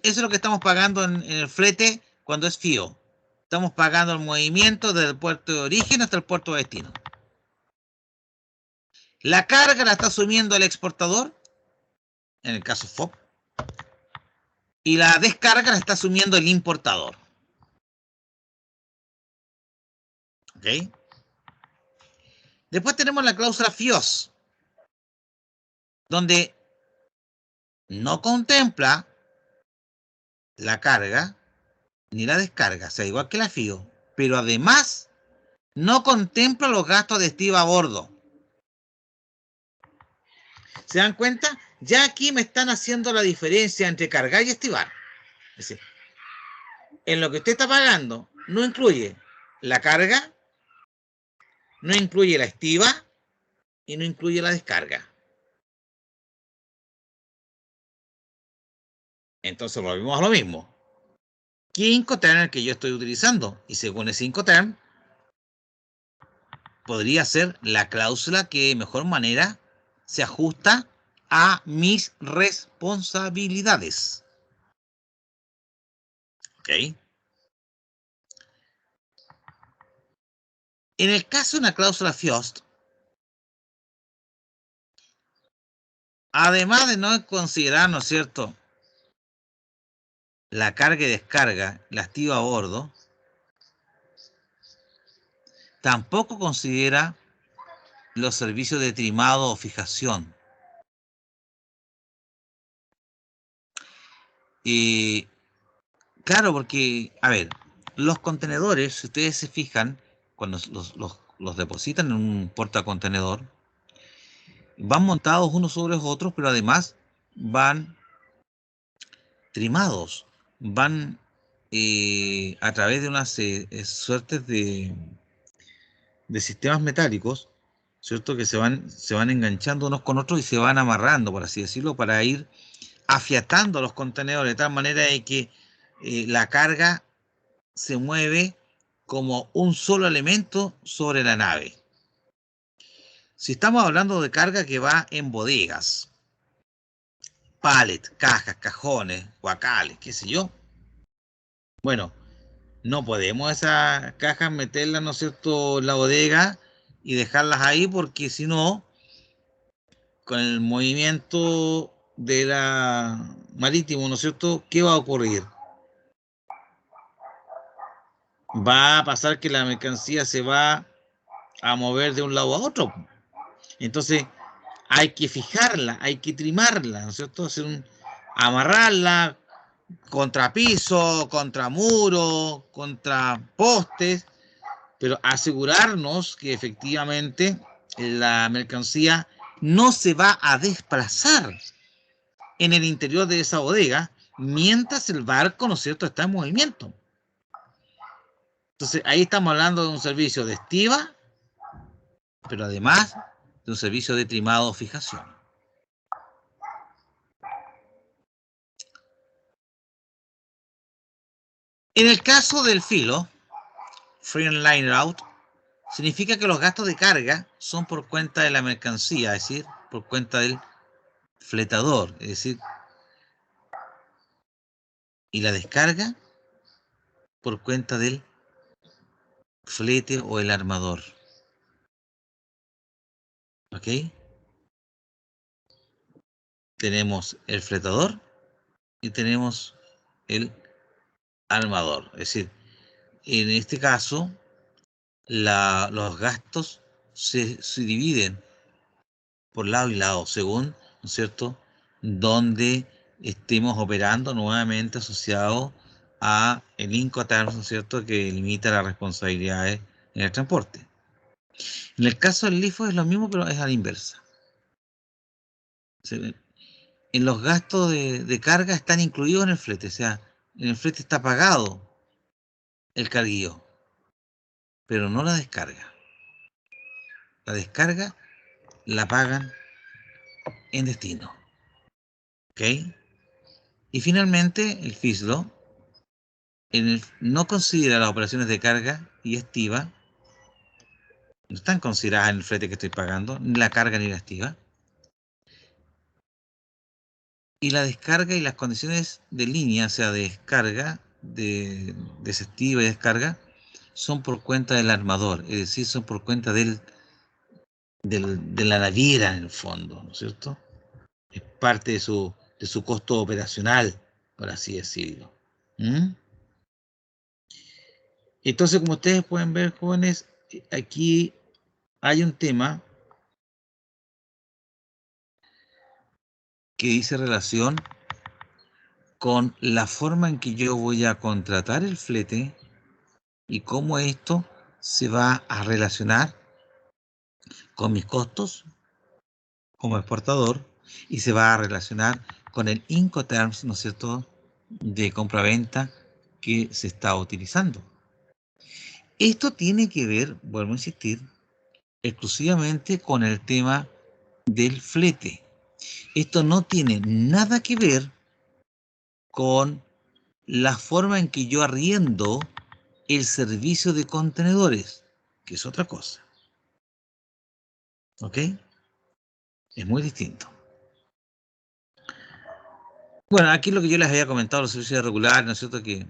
Eso es lo que estamos pagando en el flete cuando es FIO. Estamos pagando el movimiento desde el puerto de origen hasta el puerto de destino. La carga la está asumiendo el exportador, en el caso FOB, y la descarga la está asumiendo el importador. ¿Ok? Después tenemos la cláusula FIOS, donde no contempla la carga ni la descarga, o sea, igual que la FIO, pero además no contempla los gastos de estiva a bordo. ¿Se dan cuenta? Ya aquí me están haciendo la diferencia entre cargar y estivar. Es decir, en lo que usted está pagando no incluye la carga, no incluye la estiva y no incluye la descarga. Entonces volvemos a lo mismo. ¿Qué Incoterm es el que yo estoy utilizando? Y según ese Incoterm, podría ser la cláusula que de mejor manera se ajusta a mis responsabilidades. ¿Ok? En el caso de una cláusula FIOST, además de no considerar, ¿no es cierto?, la carga y descarga, la activa a bordo, tampoco considera los servicios de trimado o fijación. Y claro, porque, a ver, los contenedores, si ustedes se fijan, cuando los depositan en un portacontenedor, van montados unos sobre otros, pero además van trimados, van a través de unas suertes de sistemas metálicos, ¿cierto? Que se van enganchando unos con otros y se van amarrando, por así decirlo, para ir afiatando los contenedores de tal manera de que la carga se mueve como un solo elemento sobre la nave. Si estamos hablando de carga que va en bodegas, pallet, cajas, cajones, guacales, qué sé yo, bueno, no podemos esas cajas meterlas, ¿no es cierto?, en la bodega y dejarlas ahí, porque si no, con el movimiento de la marítimo, ¿no es cierto?, ¿qué va a ocurrir? Va a pasar que la mercancía se va a mover de un lado a otro. Entonces, hay que fijarla, hay que trimarla, ¿no es cierto? Amarrarla contra piso, contra muro, contra postes, pero asegurarnos que efectivamente la mercancía no se va a desplazar en el interior de esa bodega mientras el barco, ¿no es cierto?, está en movimiento. Entonces, ahí estamos hablando de un servicio de estiva, pero además de un servicio de trimado o fijación. En el caso del filo, free and liner out, significa que los gastos de carga son por cuenta de la mercancía, es decir, por cuenta del fletador, es decir, y la descarga por cuenta del flete o el armador. ¿Ok? Tenemos el fletador y tenemos el armador. Es decir, en este caso, los gastos se dividen por lado y lado, según, ¿no es cierto?, donde estemos operando, nuevamente asociado a el Incoterms, ¿no es cierto?, que limita las responsabilidades en el transporte. En el caso del LIFO es lo mismo, pero es a la inversa. En los gastos de carga están incluidos en el flete, o sea, en el flete está pagado el carguío, pero no la descarga. La descarga la pagan en destino. ¿Ok? Y finalmente, el FISLO no considera las operaciones de carga y estiva, no están consideradas en el flete que estoy pagando, ni la carga ni la estiva. Y la descarga y las condiciones de línea, o sea, de descarga, de desestiva y descarga, son por cuenta del armador, es decir, son por cuenta de la naviera en el fondo, ¿no es cierto? Es parte de su costo operacional, por así decirlo. Entonces, como ustedes pueden ver, jóvenes, aquí hay un tema que dice relación con la forma en que yo voy a contratar el flete y cómo esto se va a relacionar con mis costos como exportador y se va a relacionar con el Incoterms, ¿no es cierto?, de compra-venta que se está utilizando. Esto tiene que ver, vuelvo a insistir, exclusivamente con el tema del flete. Esto no tiene nada que ver con la forma en que yo arriendo el servicio de contenedores, que es otra cosa. ¿Ok? Es muy distinto. Bueno, aquí lo que yo les había comentado, los servicios regulares, ¿no es cierto? Que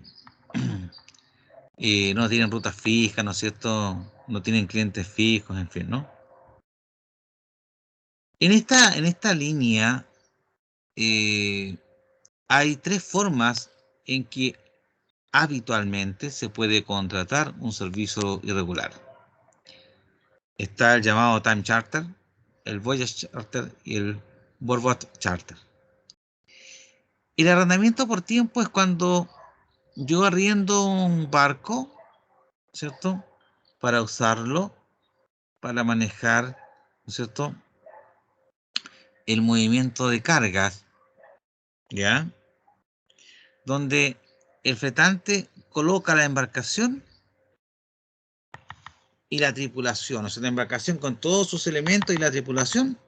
no tienen rutas fijas, ¿no es cierto? No tienen clientes fijos, en fin, ¿no? En esta línea hay tres formas en que habitualmente se puede contratar un servicio irregular. Está el llamado Time Charter, el Voyage Charter y el Bareboat Charter. El arrendamiento por tiempo es cuando yo arriendo un barco, ¿cierto? Para usarlo, para manejar, ¿no es cierto?, el movimiento de cargas, ¿ya? Donde el fletante coloca la embarcación y la tripulación, o sea, la embarcación con todos sus elementos y la tripulación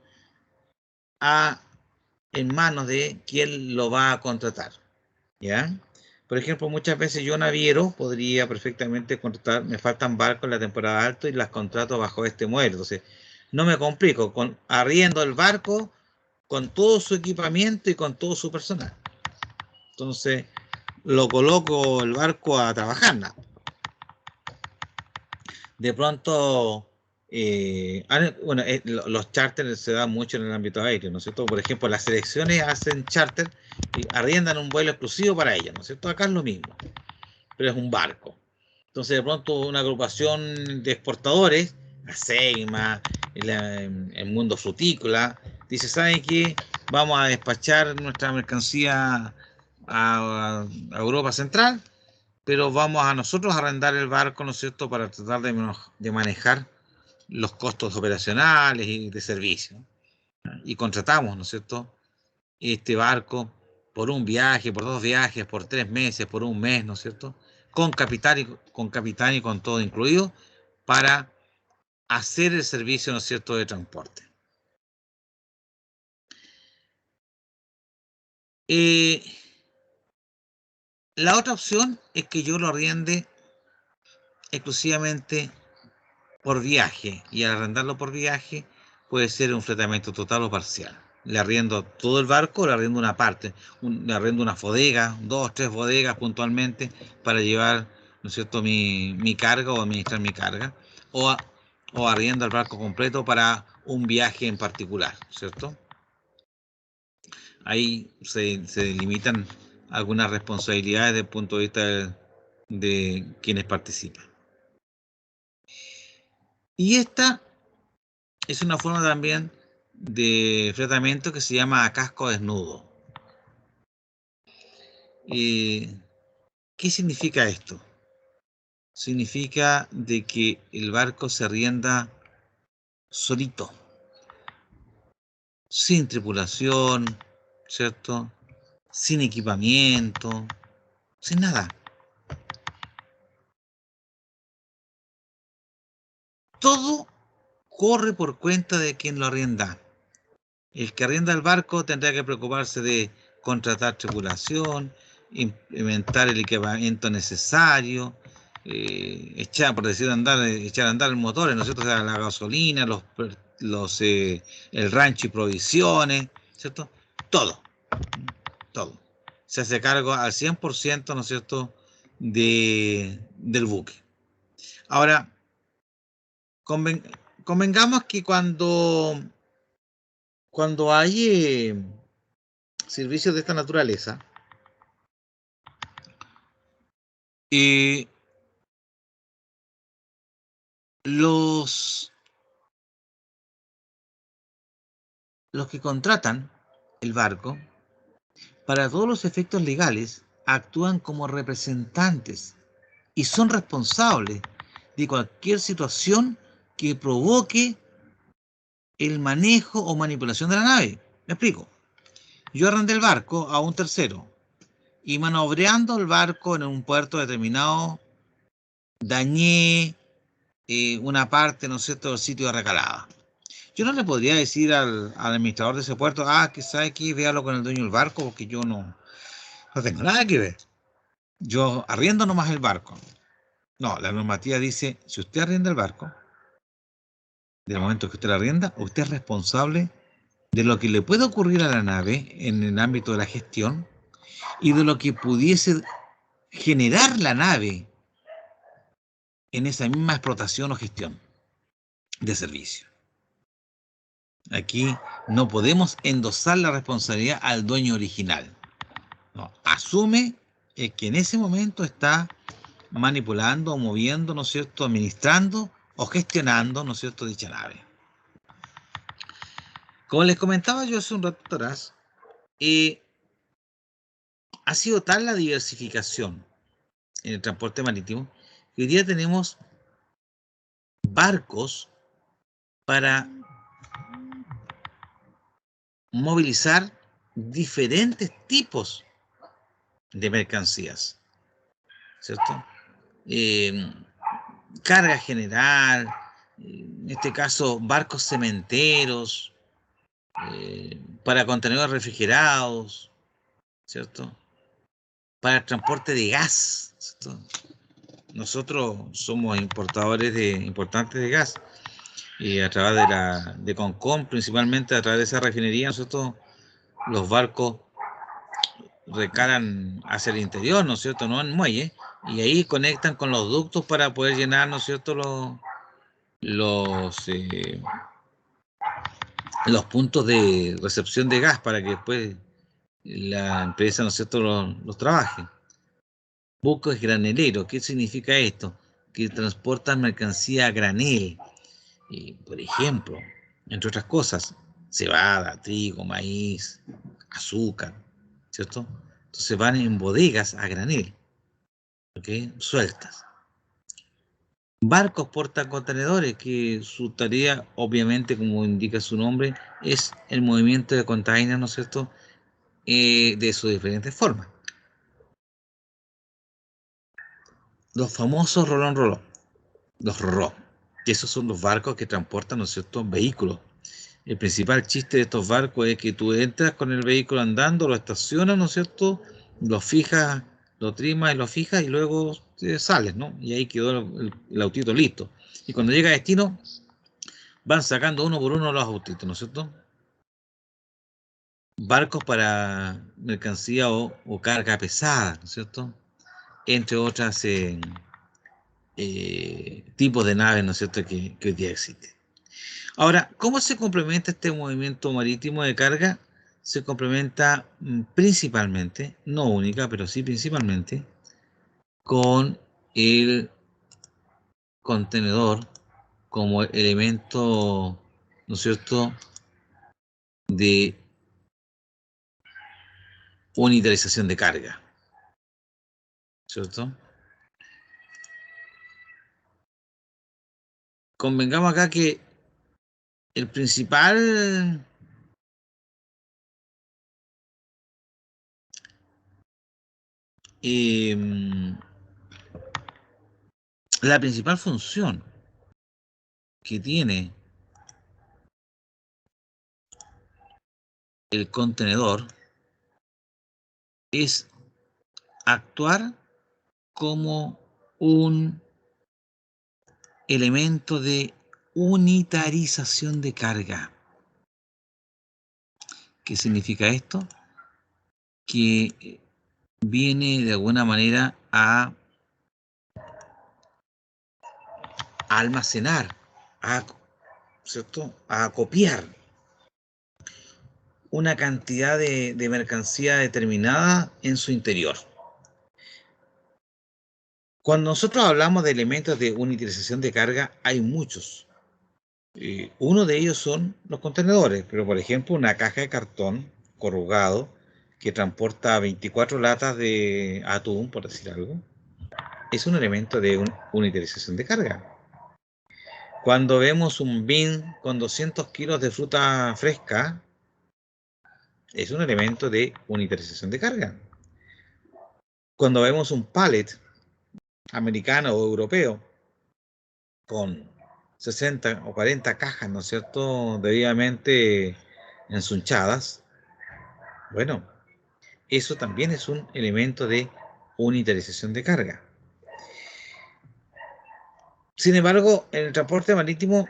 en manos de quien lo va a contratar, ¿ya? Por ejemplo, muchas veces yo naviero podría perfectamente contratar, me faltan barcos en la temporada alta y las contrato bajo este modelo. Entonces, no me complico, arriendo el barco con todo su equipamiento y con todo su personal. Entonces, lo coloco el barco a trabajar, ¿no? De pronto, los charters se dan mucho en el ámbito aéreo, ¿no es cierto? Por ejemplo, las selecciones hacen charter y arriendan un vuelo exclusivo para ellas, ¿no es cierto? Acá es lo mismo, pero es un barco. Entonces, de pronto, una agrupación de exportadores, la SEIMA, el mundo frutícola, dice, ¿saben qué? Vamos a despachar nuestra mercancía a Europa Central, pero vamos a nosotros a arrendar el barco, ¿no es cierto?, para tratar de manejar los costos operacionales y de servicio. Y contratamos, ¿no es cierto?, este barco por un viaje, por 2 viajes, por 3 meses, por un mes, ¿no es cierto?, con capitán y con todo incluido, para hacer el servicio, ¿no es cierto?, de transporte. La otra opción es que yo lo arriende exclusivamente por viaje, y al arrendarlo por viaje puede ser un fletamento total o parcial. Le arriendo todo el barco, le arriendo una parte, le arriendo una bodega, 2, 3 bodegas puntualmente para llevar, ¿no es cierto?, mi carga o administrar mi carga, o arriendo el barco completo para un viaje en particular, ¿cierto? Ahí se delimitan algunas responsabilidades desde el punto de vista de quienes participan. Y esta es una forma también de fletamento que se llama a casco desnudo. ¿Qué significa esto? Significa de que el barco se arrienda solito, sin tripulación, ¿cierto?, sin equipamiento, sin nada. Todo corre por cuenta de quien lo arrienda. El que arrienda el barco tendrá que preocuparse de contratar tripulación, implementar el equipamiento necesario, echar a andar el motor, ¿no es cierto?, o sea, la gasolina, el rancho y provisiones, ¿cierto? Todo. Se hace cargo al 100%, ¿no es cierto?, del buque. Ahora, convengamos que cuando hay servicios de esta naturaleza, los que contratan el barco, para todos los efectos legales, actúan como representantes y son responsables de cualquier situación que provoque el manejo o manipulación de la nave. Me explico. Yo arrendé el barco a un tercero y maniobrando el barco en un puerto determinado, dañé una parte, ¿no es cierto?, del sitio de recalada. Yo no le podría decir al administrador de ese puerto, que sabe que véalo con el dueño del barco, porque yo no No tengo nada que ver. Yo arriendo nomás el barco. No, la normativa dice, si usted arrienda el barco, del momento que usted la arrienda, usted es responsable de lo que le puede ocurrir a la nave en el ámbito de la gestión y de lo que pudiese generar la nave en esa misma explotación o gestión de servicio. Aquí no podemos endosar la responsabilidad al dueño original. No, asume que en ese momento está manipulando o moviendo, ¿no es cierto?, administrando o gestionando, ¿no es cierto?, dicha nave. Como les comentaba yo hace un rato atrás, ha sido tal la diversificación en el transporte marítimo que hoy día tenemos barcos para movilizar diferentes tipos de mercancías, ¿cierto? Carga general, en este caso barcos cementeros, para contenedores refrigerados, ¿cierto? Para el transporte de gas, ¿cierto? Nosotros somos importadores importantes de gas y a través de Concón, principalmente a través de esa refinería, nosotros los barcos recalan hacia el interior, ¿no es cierto?, no en muelle, y ahí conectan con los ductos para poder llenar, ¿no es cierto?, los puntos de recepción de gas para que después la empresa, ¿no es cierto?, los trabaje. Buques graneleros, ¿qué significa esto? Que transportan mercancía a granel, por ejemplo, entre otras cosas, cebada, trigo, maíz, azúcar, ¿cierto? Entonces van en bodegas a granel, ¿ok? Sueltas. Barcos portacontenedores, que su tarea, obviamente, como indica su nombre, es el movimiento de containers, ¿no es cierto?, de sus diferentes formas. Los famosos rolón, los roró, que esos son los barcos que transportan, ¿no es cierto?, vehículos. El principal chiste de estos barcos es que tú entras con el vehículo andando, lo estacionas, ¿no es cierto?, lo fijas, lo trimas y lo fijas y luego sales, ¿no? Y ahí quedó el autito listo. Y cuando llega a destino, van sacando uno por uno los autitos, ¿no es cierto? Barcos para mercancía o carga pesada, ¿no es cierto? Entre otras tipos de naves, ¿no es cierto?, que hoy día existen. Ahora, ¿cómo se complementa este movimiento marítimo de carga? Se complementa principalmente, no única, pero sí principalmente, con el contenedor como elemento, ¿no es cierto?, de unitarización de carga, ¿cierto? Convengamos acá que el principal la principal función que tiene el contenedor es actuar como un elemento de unitarización de carga. ¿Qué significa esto? Que viene de alguna manera a almacenar, ¿cierto?, a copiar una cantidad de mercancía determinada en su interior. Cuando nosotros hablamos de elementos de unitarización de carga, hay muchos. Uno de ellos son los contenedores, pero por ejemplo una caja de cartón corrugado que transporta 24 latas de atún, por decir algo, es un elemento de unitarización de carga. Cuando vemos un bin con 200 kilos de fruta fresca, es un elemento de unitarización de carga. Cuando vemos un pallet americano o europeo con 60 o 40 cajas, ¿no es cierto?, debidamente ensunchadas, bueno, eso también es un elemento de unitarización de carga. Sin embargo, en el transporte marítimo,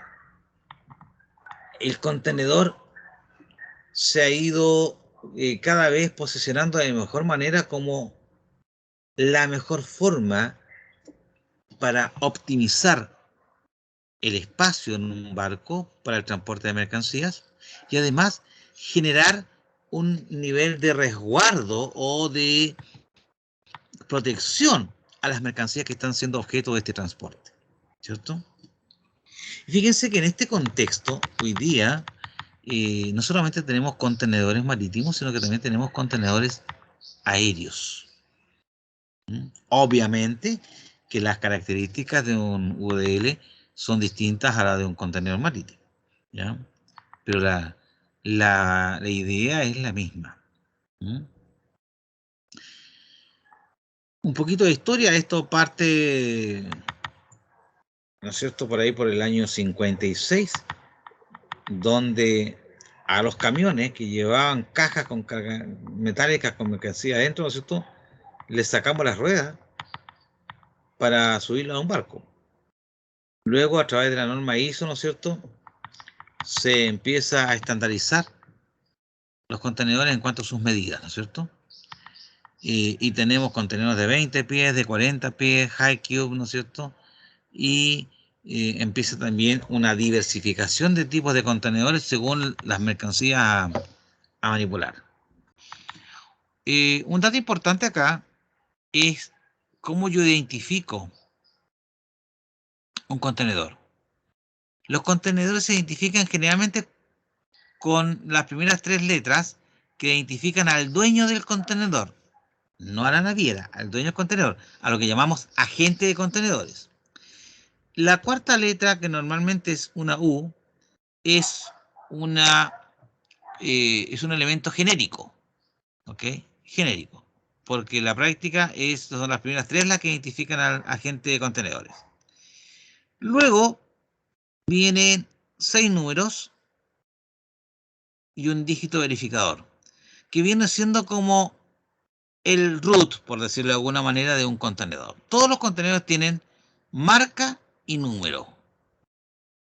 el contenedor se ha ido cada vez posicionando de mejor manera como la mejor forma para optimizar el espacio en un barco para el transporte de mercancías y además generar un nivel de resguardo o de protección a las mercancías que están siendo objeto de este transporte, ¿cierto? Fíjense que en este contexto, hoy día, no solamente tenemos contenedores marítimos, sino que también tenemos contenedores aéreos. Obviamente que las características de un UDL son distintas a las de un contenedor marítimo, ¿ya? Pero la idea es la misma. Un poquito de historia, esto parte, ¿no es cierto?, por ahí por el año 56, donde a los camiones que llevaban cajas con metálicas con mercancía adentro, ¿no es cierto?, les sacamos las ruedas para subirlo a un barco. Luego, a través de la norma ISO, ¿no es cierto?, se empieza a estandarizar los contenedores en cuanto a sus medidas, ¿no es cierto? Y tenemos contenedores de 20 pies, de 40 pies, high cube, ¿no es cierto? Y empieza también una diversificación de tipos de contenedores según las mercancías a manipular. Un dato importante acá es cómo yo identifico un contenedor. Los contenedores se identifican generalmente con las primeras 3 letras que identifican al dueño del contenedor, no a la naviera, al dueño del contenedor, a lo que llamamos agente de contenedores. La 4ª letra, que normalmente es una U, es un elemento genérico, ¿ok? Genérico, porque la práctica son las primeras 3 las que identifican al agente de contenedores. Luego vienen 6 números y un dígito verificador, que viene siendo como el root, por decirlo de alguna manera, de un contenedor. Todos los contenedores tienen marca y número,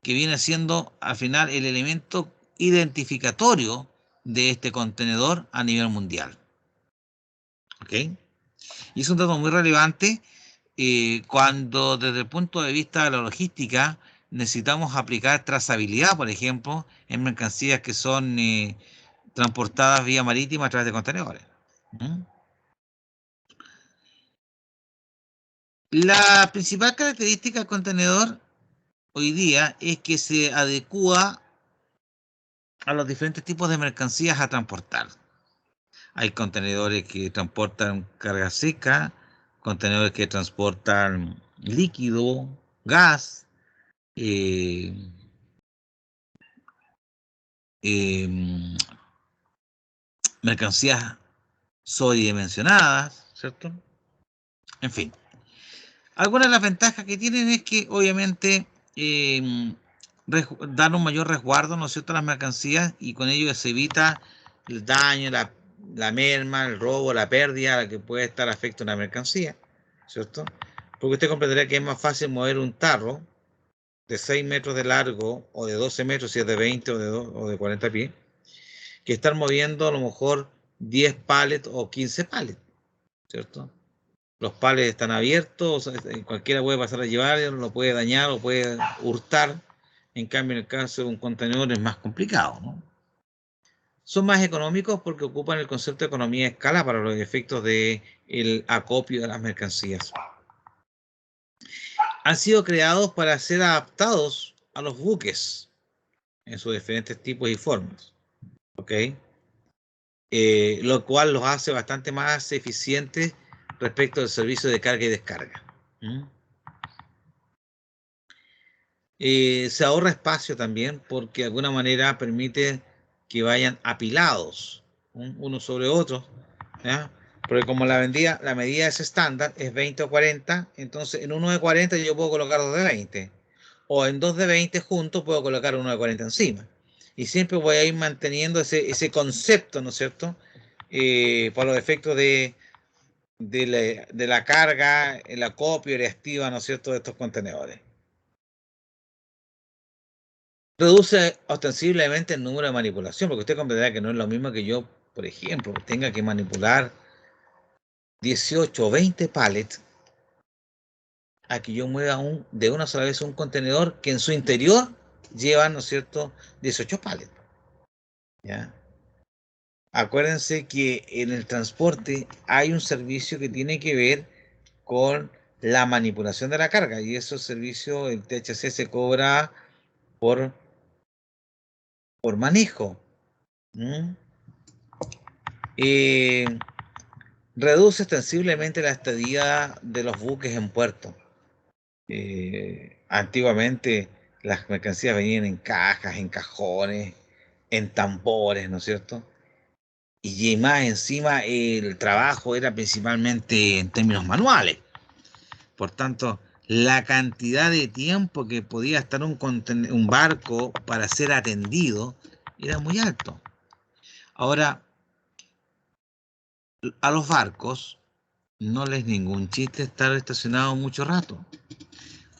que viene siendo al final el elemento identificatorio de este contenedor a nivel mundial. ¿Ok? Y es un dato muy relevante cuando desde el punto de vista de la logística necesitamos aplicar trazabilidad, por ejemplo, en mercancías que son transportadas vía marítima a través de contenedores. La principal característica del contenedor hoy día es que se adecúa a los diferentes tipos de mercancías a transportar. Hay contenedores que transportan carga seca, contenedores que transportan líquido, gas, mercancías sobredimensionadas, ¿cierto? En fin. Algunas de las ventajas que tienen es que obviamente dan un mayor resguardo, ¿no es cierto?, a las mercancías, y con ello se evita el daño, la merma, el robo, la pérdida a la que puede estar afecto a una mercancía, ¿cierto? Porque usted comprenderá que es más fácil mover un tarro de 6 metros de largo o de 12 metros si es de 20 o de 40 pies, que estar moviendo a lo mejor 10 pallets o 15 pallets, ¿cierto? Los pallets están abiertos, cualquiera puede pasar a llevar, lo puede dañar o puede hurtar. En cambio, en el caso de un contenedor es más complicado, ¿no? Son más económicos porque ocupan el concepto de economía de escala para los efectos del acopio de las mercancías. Han sido creados para ser adaptados a los buques en sus diferentes tipos y formas, ¿ok? Lo cual los hace bastante más eficientes respecto al servicio de carga y descarga. Se ahorra espacio también porque de alguna manera permite que vayan apilados uno sobre otro, ¿ya? Porque como la medida es estándar, es 20 o 40, entonces en uno de 40 yo puedo colocar 2 de 20, o en 2 de 20 juntos puedo colocar uno de 40 encima, y siempre voy a ir manteniendo ese concepto, ¿no es cierto?, por los efectos de la carga, el acopio y la estiva, ¿no es cierto?, de estos contenedores. Reduce ostensiblemente el número de manipulación, porque usted comprenderá que no es lo mismo que yo, por ejemplo, tenga que manipular 18 o 20 pallets a que yo mueva de una sola vez un contenedor que en su interior lleva, ¿no es cierto?, 18 pallets. ¿Ya? Acuérdense que en el transporte hay un servicio que tiene que ver con la manipulación de la carga, y ese servicio, el THC, se cobra por manejo. ¿Mm? Reduce ostensiblemente la estadía de los buques en puerto. Antiguamente las mercancías venían en cajas, en cajones, en tambores, ¿no es cierto? Y más encima el trabajo era principalmente en términos manuales. Por tanto, la cantidad de tiempo que podía estar un barco para ser atendido era muy alto. Ahora, a los barcos no les es ningún chiste estar estacionados mucho rato,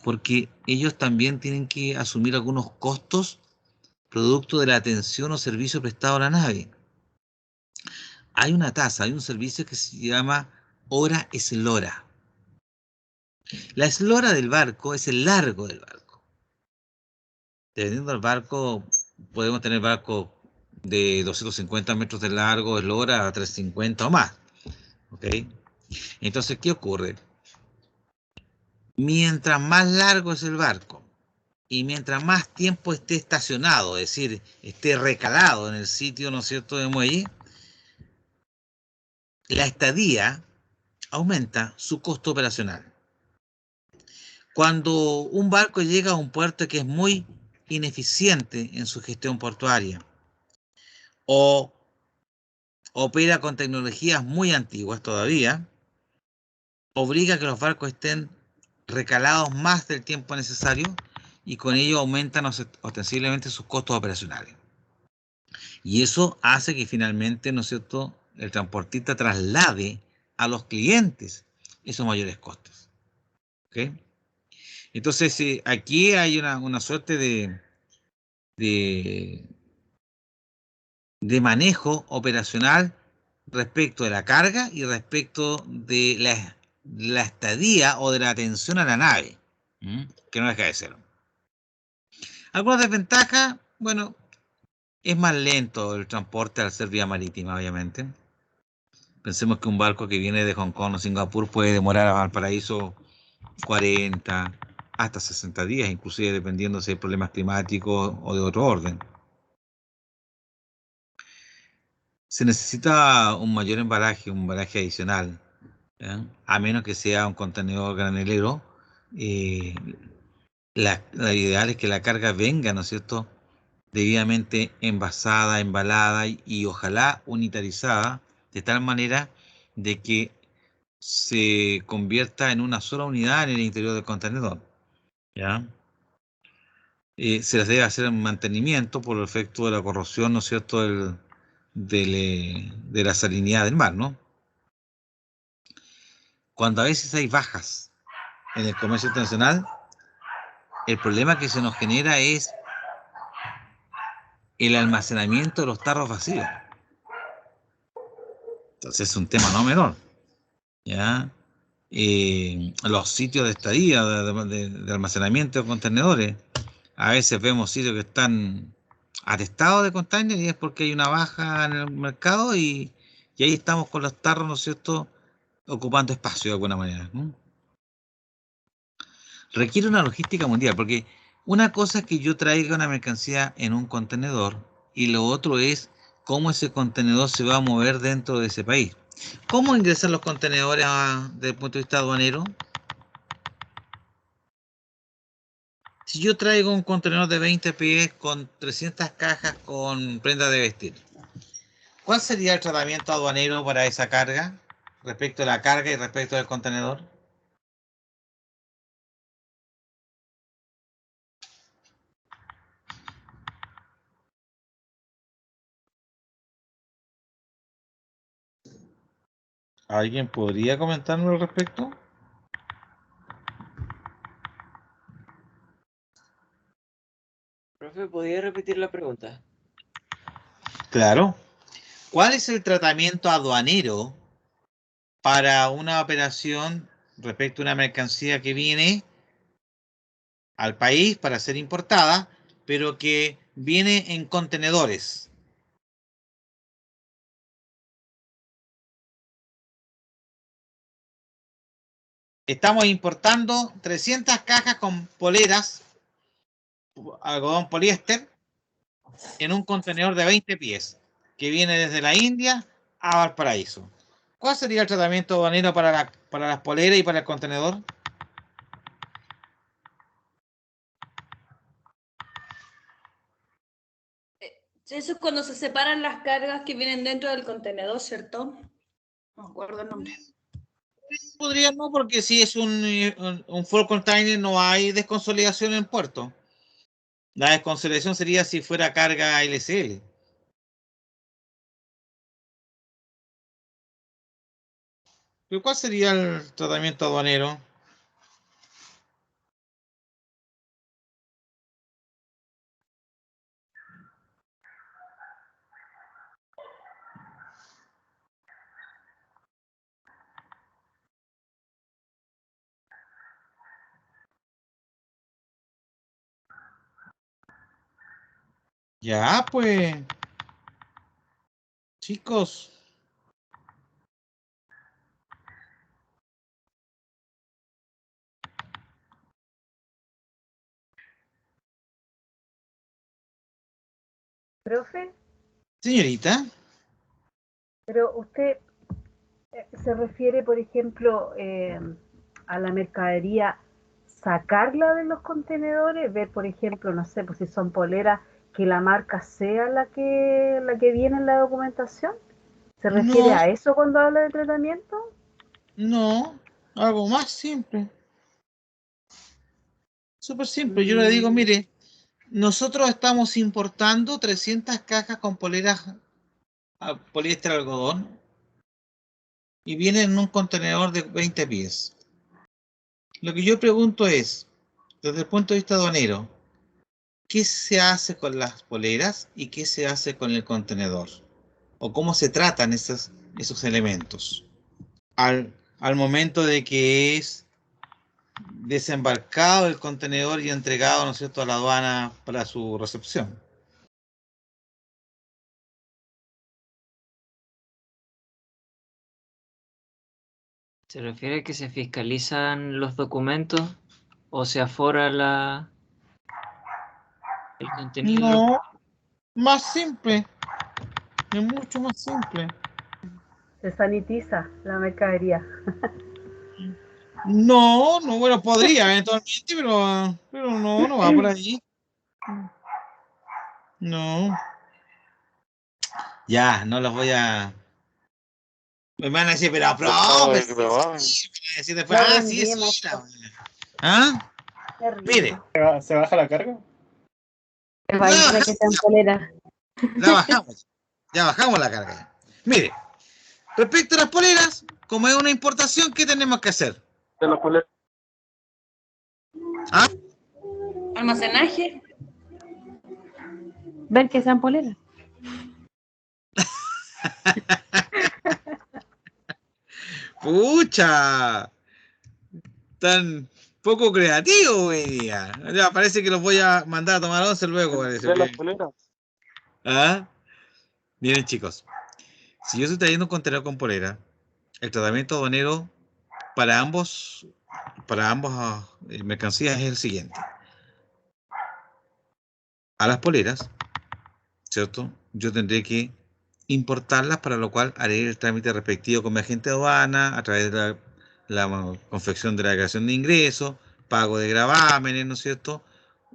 porque ellos también tienen que asumir algunos costos producto de la atención o servicio prestado a la nave. Hay una tasa, hay un servicio que se llama hora eslora. La eslora del barco es el largo del barco. Dependiendo del barco, podemos tener barcos de 250 metros de largo, eslora a 350 o más. ¿Ok? Entonces, ¿qué ocurre? Mientras más largo es el barco y mientras más tiempo esté estacionado, es decir, esté recalado en el sitio, ¿no es cierto?, de muelle, la estadía aumenta su costo operacional. Cuando un barco llega a un puerto que es muy ineficiente en su gestión portuaria o opera con tecnologías muy antiguas todavía, obliga a que los barcos estén recalados más del tiempo necesario y con ello aumentan ostensiblemente sus costos operacionales. Y eso hace que finalmente, ¿no es cierto?, el transportista traslade a los clientes esos mayores costos. ¿Ok? Entonces, aquí hay una suerte de, de manejo operacional respecto de la carga y respecto de la estadía o de la atención a la nave, que no deja de ser. Algunas desventajas, bueno, es más lento el transporte al ser vía marítima, obviamente. Pensemos que un barco que viene de Hong Kong o Singapur puede demorar a Valparaíso 40 hasta 60 días, inclusive dependiendo si hay problemas climáticos o de otro orden. Se necesita un mayor embalaje, un embalaje adicional, ¿ya? A menos que sea un contenedor granelero. eh, la ideal es que la carga venga, ¿no es cierto?, debidamente envasada, embalada y ojalá unitarizada, de tal manera de que se convierta en una sola unidad en el interior del contenedor. ¿Ya? Se les debe hacer un mantenimiento por el efecto de la corrosión, ¿no es cierto?, de la salinidad del mar, ¿no? Cuando a veces hay bajas en el comercio internacional, el problema que se nos genera es el almacenamiento de los tarros vacíos. Entonces es un tema no menor, ¿ya? Los sitios de estadía, de almacenamiento de contenedores, a veces vemos sitios que están atestados de containers y es porque hay una baja en el mercado y ahí estamos con los tarros, ¿no es cierto?, ocupando espacio de alguna manera, ¿no? Requiere una logística mundial, porque una cosa es que yo traiga una mercancía en un contenedor y lo otro es cómo ese contenedor se va a mover dentro de ese país. ¿Cómo ingresan los contenedores desde el punto de vista aduanero? Si yo traigo un contenedor de 20 pies con 300 cajas con prendas de vestir, ¿cuál sería el tratamiento aduanero para esa carga respecto a la carga y respecto del contenedor? ¿Alguien podría comentarme al respecto? Profe, ¿podría repetir la pregunta? Claro. ¿Cuál es el tratamiento aduanero para una operación respecto a una mercancía que viene al país para ser importada, pero que viene en contenedores? Estamos importando 300 cajas con poleras, algodón poliéster, en un contenedor de 20 pies, que viene desde la India a Valparaíso. ¿Cuál sería el tratamiento aduanero para las poleras y para el contenedor? Eso es cuando se separan las cargas que vienen dentro del contenedor, ¿cierto? No me acuerdo el nombre. Podría no, porque si es un full container no hay desconsolidación en puerto. La desconsolidación sería si fuera carga LCL. ¿Pero cuál sería el tratamiento aduanero? Ya, pues, chicos. Profe, Señorita. pero usted se refiere, por ejemplo, a la mercadería, sacarla de los contenedores, ver, por ejemplo, no sé, pues si son poleras, que la marca sea la que viene en la documentación. ¿Se refiere No, a eso cuando habla de tratamiento? no, algo más simple. Súper simple. Yo le digo, Mm, mire, nosotros estamos importando 300 cajas con poleras poliéster algodón y vienen en un contenedor de 20 pies. Lo que yo pregunto es, desde el punto de vista aduanero, ¿qué se hace con las poleras y qué se hace con el contenedor? ¿O cómo se tratan esos elementos? Al momento de que es desembarcado el contenedor y entregado, ¿no es cierto?, a la aduana para su recepción. ¿Se refiere a que se fiscalizan los documentos o se afora el contenido? No, más simple, es mucho más simple. se sanitiza la mercadería. No, no, bueno, podría eventualmente, pero no, no va por ahí. No. Ya, no los voy a. Me van a decir, pero profe, sí, sí, me van a decir después, Nos sí, eso rendimos, era. ¿Ah? qué Mire, risa. ¿Se baja la carga? Me la imagino que bajamos, sean poleras. la bajamos, ya bajamos la carga. Mire, respecto a las poleras, como es una importación, ¿qué tenemos que hacer? De las poleras. ¿Ah? Almacenaje. Ver que sean poleras. Pucha, tan poco creativo hoy día. Ya, parece que los voy a mandar a tomar once luego, parece. De las poleras. ¿Ah? Miren, chicos, si yo estoy trayendo un contenedor con polera, el tratamiento aduanero para ambos mercancías es el siguiente. A las poleras, ¿cierto? Yo tendré que importarlas, para lo cual haré el trámite respectivo con mi agente de aduana a través de la confección de la declaración de ingresos, pago de gravámenes, ¿no es cierto?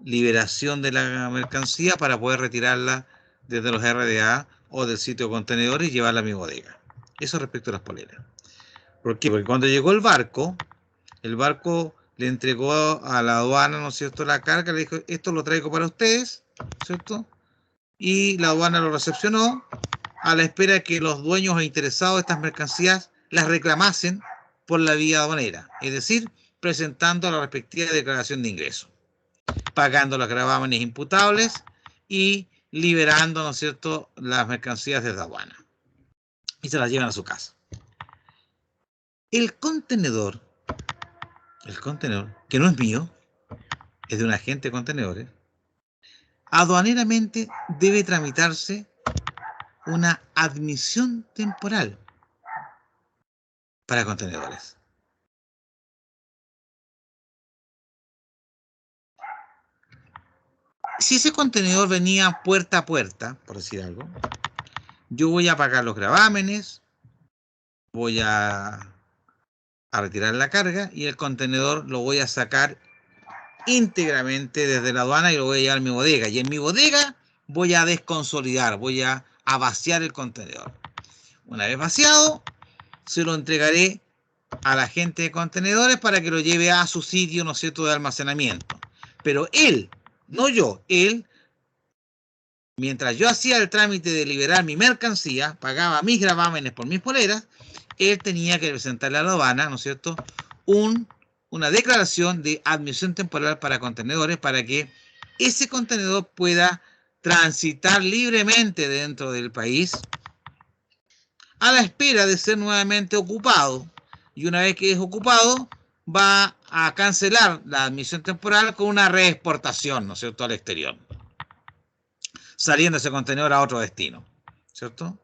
Liberación de la mercancía para poder retirarla desde los RDA o del sitio de contenedores y llevarla a mi bodega. Eso respecto a las poleras. ¿Por qué? Porque cuando llegó el barco le entregó a la aduana, ¿no es cierto?, la carga, le dijo, esto lo traigo para ustedes, ¿cierto? Y la aduana lo recepcionó a la espera de que los dueños e interesados de estas mercancías las reclamasen por la vía aduanera, es decir, presentando la respectiva declaración de ingreso, pagando los gravámenes imputables y liberando, ¿no es cierto?, las mercancías desde aduana. Y se las llevan a su casa. El contenedor, que no es mío, es de un agente de contenedores, aduaneramente debe tramitarse una admisión temporal para contenedores. Si ese contenedor venía puerta a puerta, por decir algo, yo voy a pagar los gravámenes, voy a retirar la carga y el contenedor lo voy a sacar íntegramente desde la aduana y lo voy a llevar a mi bodega. Y en mi bodega voy a desconsolidar, voy a vaciar el contenedor. Una vez vaciado, se lo entregaré al agente de contenedores para que lo lleve a su sitio, ¿no es cierto?, de almacenamiento. Pero él, no yo, él, mientras yo hacía el trámite de liberar mi mercancía, pagaba mis gravámenes por mis poleras, él tenía que presentarle a la aduana, ¿no es cierto?, una declaración de admisión temporal para contenedores para que ese contenedor pueda transitar libremente dentro del país a la espera de ser nuevamente ocupado. Y una vez que es ocupado, va a cancelar la admisión temporal con una reexportación, ¿no es cierto?, al exterior, saliendo ese contenedor a otro destino, ¿cierto?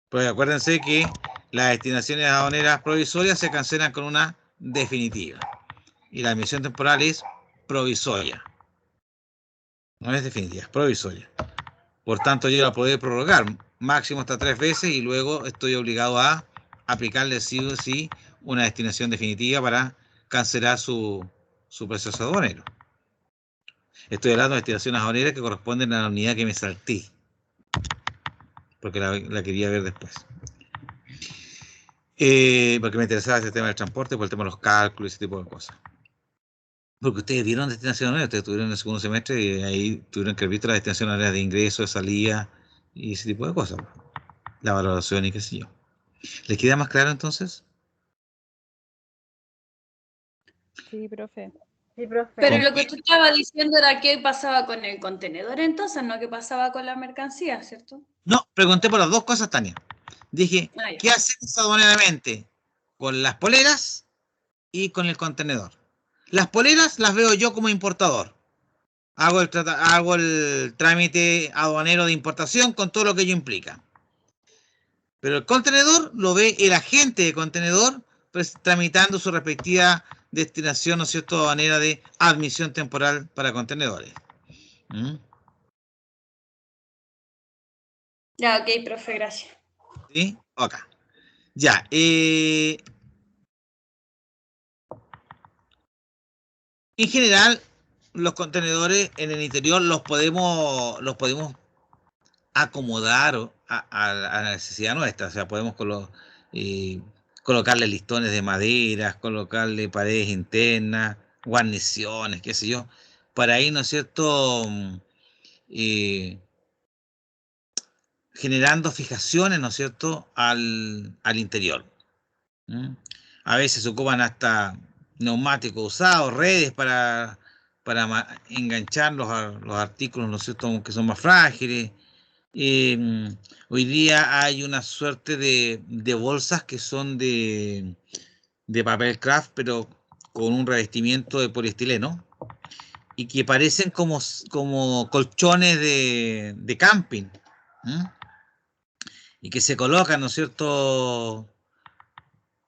Pero acuérdense que las destinaciones aduaneras provisorias se cancelan con una definitiva. Y la admisión temporal es provisoria. No es definitiva, es provisoria. Por tanto, yo la puedo prorrogar máximo hasta 3 veces y luego estoy obligado a aplicarle sí o sí una destinación definitiva para cancelar su proceso aduanero. Estoy hablando de destinaciones aduaneras que corresponden a la unidad que me salté, porque la quería ver después. Porque me interesaba ese tema del transporte, por el tema de los cálculos y ese tipo de cosas. Porque ustedes vieron destinación aduanera, ustedes tuvieron en el segundo semestre y ahí tuvieron que ver la destinación aduanera de ingreso, de salida y ese tipo de cosas. La valoración y qué sé yo. ¿Les queda más claro entonces? Sí, profe. Sí, profe. Pero lo que tú estabas diciendo era qué pasaba con el contenedor entonces, no qué pasaba con la mercancía, ¿cierto? No, pregunté por las dos cosas, Tania. Dije, Ah, ya. ¿qué hacemos aduaneramente con las poleras y con el contenedor? Las poleras las veo yo como importador. Hago el trámite aduanero de importación con todo lo que ello implica. Pero el contenedor lo ve el agente de contenedor, pues, tramitando su respectiva destinación, ¿no es cierto?, aduanera de admisión temporal para contenedores. Ya, ok, profe, gracias. ¿Sí? Ok. Ya. En general, los contenedores en el interior los podemos acomodar a la necesidad nuestra. O sea, podemos colocarle listones de madera, colocarle paredes internas, guarniciones, qué sé yo, para ir, ¿no es cierto?, generando fijaciones, ¿no es cierto?, al interior. A veces se ocupan hasta neumáticos usados, redes para enganchar los artículos, ¿no es cierto?, que son más frágiles. Hoy día hay una suerte de bolsas que son de papel craft, pero con un revestimiento de poliestileno y que parecen como colchones de camping. Y que se colocan, ¿no es cierto?,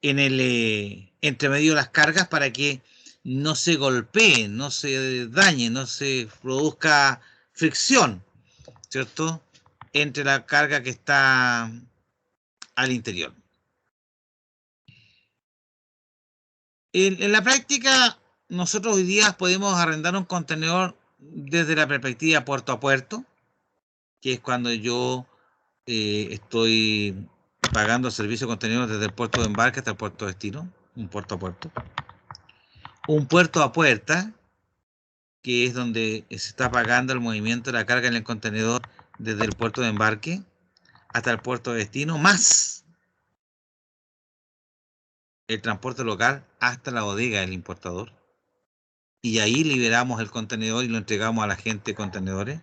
en el entre medio de las cargas para que no se golpeen, no se dañen, no se produzca fricción, ¿cierto?, entre la carga que está al interior. En la práctica, nosotros hoy día podemos arrendar un contenedor desde la perspectiva puerto a puerto, que es cuando yo estoy pagando el servicio de contenedores desde el puerto de embarque hasta el puerto de destino, un puerto a puerto. Un puerto a puerta, que es donde se está pagando el movimiento de la carga en el contenedor desde el puerto de embarque hasta el puerto de destino, más el transporte local hasta la bodega del importador. Y ahí liberamos el contenedor y lo entregamos a la gente de contenedores.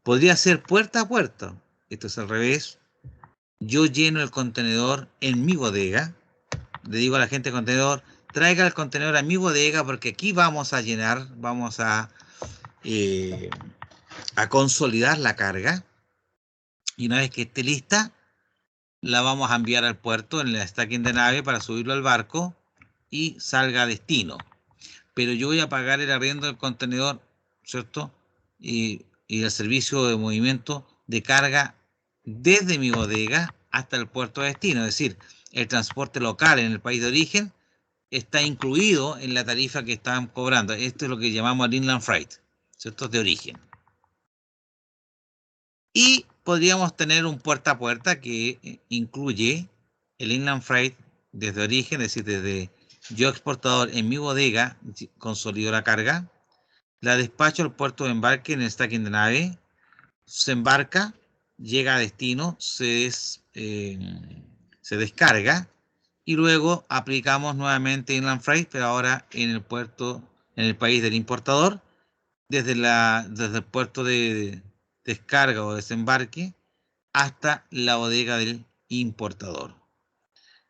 Podría ser puerta a puerta. Esto es al revés. Yo lleno el contenedor en mi bodega. Le digo a la gente de contenedor, traiga el contenedor a mi bodega porque aquí vamos a llenar, vamos a consolidar la carga. Y una vez que esté lista, la vamos a enviar al puerto en el stacking de nave para subirlo al barco y salga a destino. Pero yo voy a pagar el arriendo del contenedor, ¿cierto? Y el servicio de movimiento de carga desde mi bodega hasta el puerto de destino. Es decir, el transporte local en el país de origen está incluido en la tarifa que están cobrando. Esto es lo que llamamos el inland freight, ¿cierto? De origen. Y podríamos tener un puerta a puerta que incluye el inland freight desde origen, es decir, desde yo exportador en mi bodega, consolido la carga, la despacho al puerto de embarque en el stacking de nave, se embarca, llega a destino, se descarga y luego aplicamos nuevamente inland freight, pero ahora en el puerto, en el país del importador, desde el puerto de descarga o desembarque hasta la bodega del importador.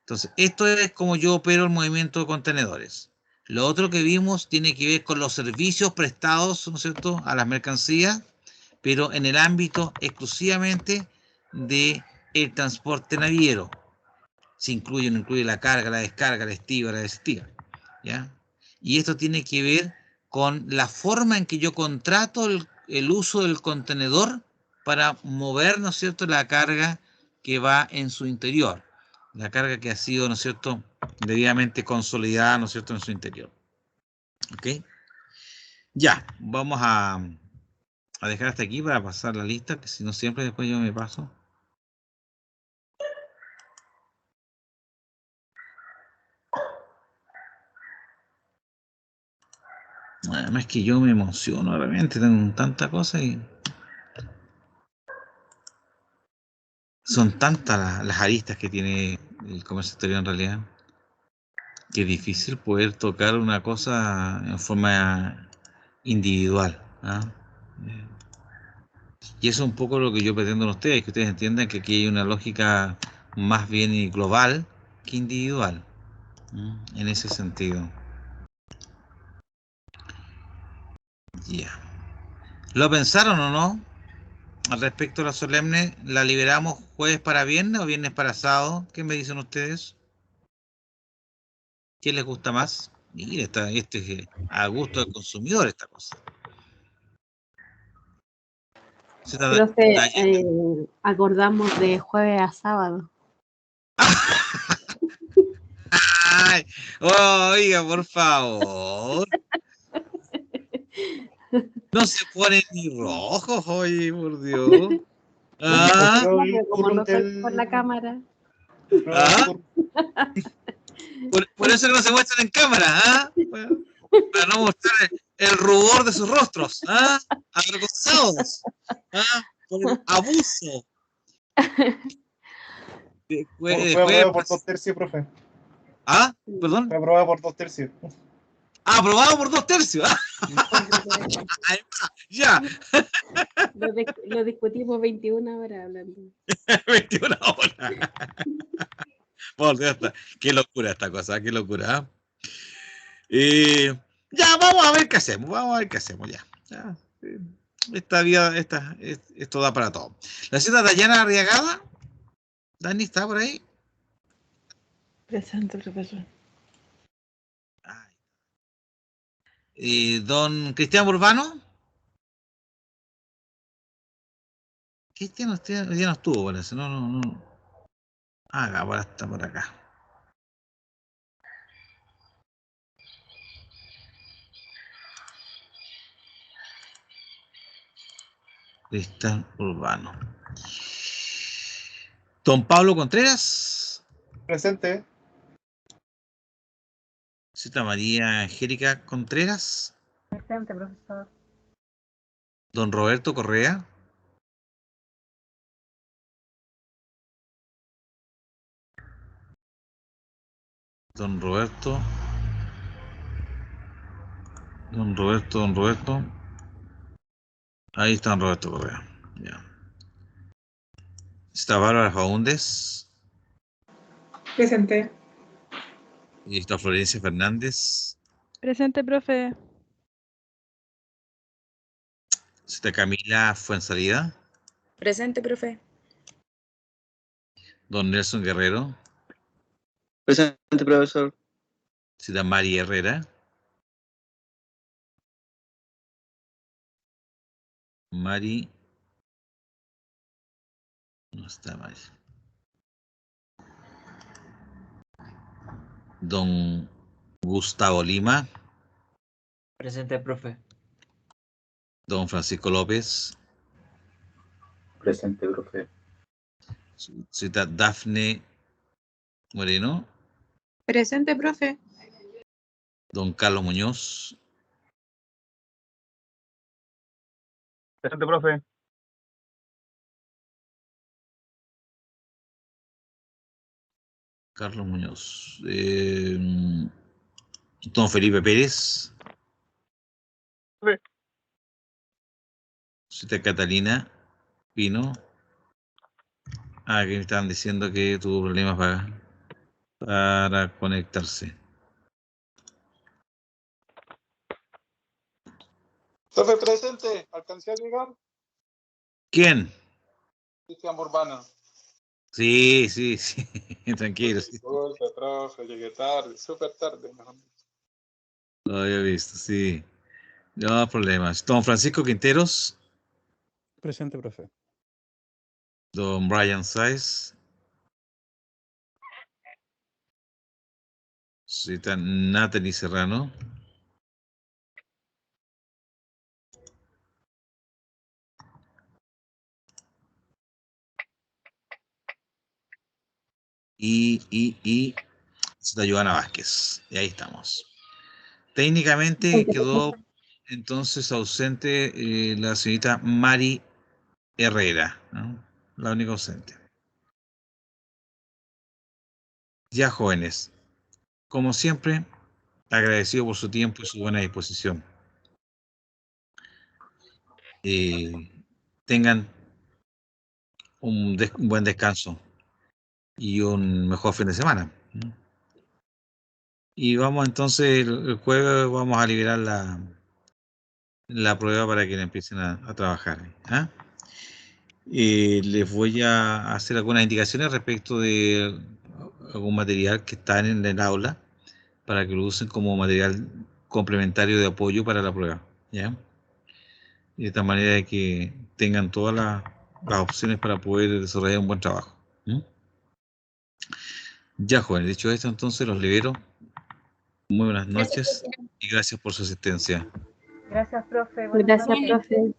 Entonces, esto es como yo opero el movimiento de contenedores. Lo otro que vimos tiene que ver con los servicios prestados, ¿no es cierto?, a las mercancías, pero en el ámbito exclusivamente del transporte naviero. Se incluye o no incluye la carga, la descarga, la estiba, la desestiba, ¿ya? Y esto tiene que ver con la forma en que yo contrato el uso del contenedor para mover, ¿no es cierto?, la carga que va en su interior, la carga que ha sido, ¿no es cierto?, debidamente consolidada, ¿no es cierto?, en su interior. ¿Ok? Ya, vamos a dejar hasta aquí para pasar la lista, que si no siempre después yo me paso. Además que yo me emociono realmente, tengo tanta cosa y son tantas las aristas que tiene el comercio exterior en realidad, que es difícil poder tocar una cosa en forma individual, ¿ah? Y eso es un poco lo que yo pretendo en ustedes, que ustedes entiendan que aquí hay una lógica más bien global que individual, en ese sentido. Ya. ¿Lo pensaron o no? Al respecto a la solemne, ¿la liberamos jueves para viernes o viernes para sábado? ¿Qué me dicen ustedes? ¿Qué les gusta más? Mira, este es a gusto del consumidor esta cosa. Profe, acordamos de jueves a sábado. Ay, oiga, por favor. No se ponen ni rojos, oye, por Dios. Ah, Como no soy por la cámara. por eso que no se muestran en cámara, ¿ah? Bueno, para no mostrar el rubor de sus rostros, ¿ah? Avergonzados, ¿ah? Por el abuso. Fue aprobado por 2/3, profe. ¿Ah? ¿Perdón? Fue aprobado por 2/3. Aprobado por 2/3. Ya. Lo discutimos 21 horas hablando. 21 horas. Por Dios, qué locura esta cosa, qué locura. Ya, vamos a ver qué hacemos, ya. Esta vida, esto da para todo. La señora Dayana Arriagada, Dani, ¿está por ahí? Presente, profesor. Don Cristian Urbano. Cristian ya no estuvo, parece, no. Ahora está por acá. Cristian Urbano. Don Pablo Contreras. Presente. Cita María Angélica Contreras. Presente, profesor. Don Roberto Correa. Don Roberto. Don Roberto. Ahí está don Roberto Correa. Ya. Está Bárbara Faúndez. Presente. Y está Florencia Fernández. Presente, profe. Está Camila Fuensalida. Presente, profe. Don Nelson Guerrero. Presente, profesor. Está Mari Herrera. Mari. No está Mari. Don Gustavo Lima. Presente, profe. Don Francisco López. Presente, profe. Está Dafne Moreno. Presente, profe. Don Carlos Muñoz. Presente, profe. Carlos Muñoz. Don Felipe Pérez. Profe. Está Catalina Pino. Ah, que me estaban diciendo que tuvo problemas para conectarse. Profe, presente. ¿Alcancé a llegar? ¿Quién? Cristian Urbana. Sí. Tranquilo. Sí. Disculpe, profe, llegué tarde, súper tarde. Mejor dicho. Lo había visto, sí. No problemas. Don Francisco Quinteros. Presente, profe. Don Brian Sáez. Está Natalie Serrano. Y está Joana Vázquez. Y ahí estamos. Técnicamente quedó entonces ausente la señorita Mari Herrera, ¿no? La única ausente. Ya, jóvenes, como siempre, agradecido por su tiempo y su buena disposición. Tengan un buen descanso y un mejor fin de semana, ¿no? Y vamos entonces, el jueves vamos a liberar la prueba para que empiecen a trabajar. ¿Ah? Les voy a hacer algunas indicaciones respecto de algún material que está en el aula para que lo usen como material complementario de apoyo para la prueba, ¿ya? Y de esta manera de que tengan todas las opciones para poder desarrollar un buen trabajo. ¿Mm? Ya, jóvenes, dicho esto, entonces los libero. Muy buenas noches y gracias por su asistencia. Gracias, profe. Buenas Gracias, noches. profe.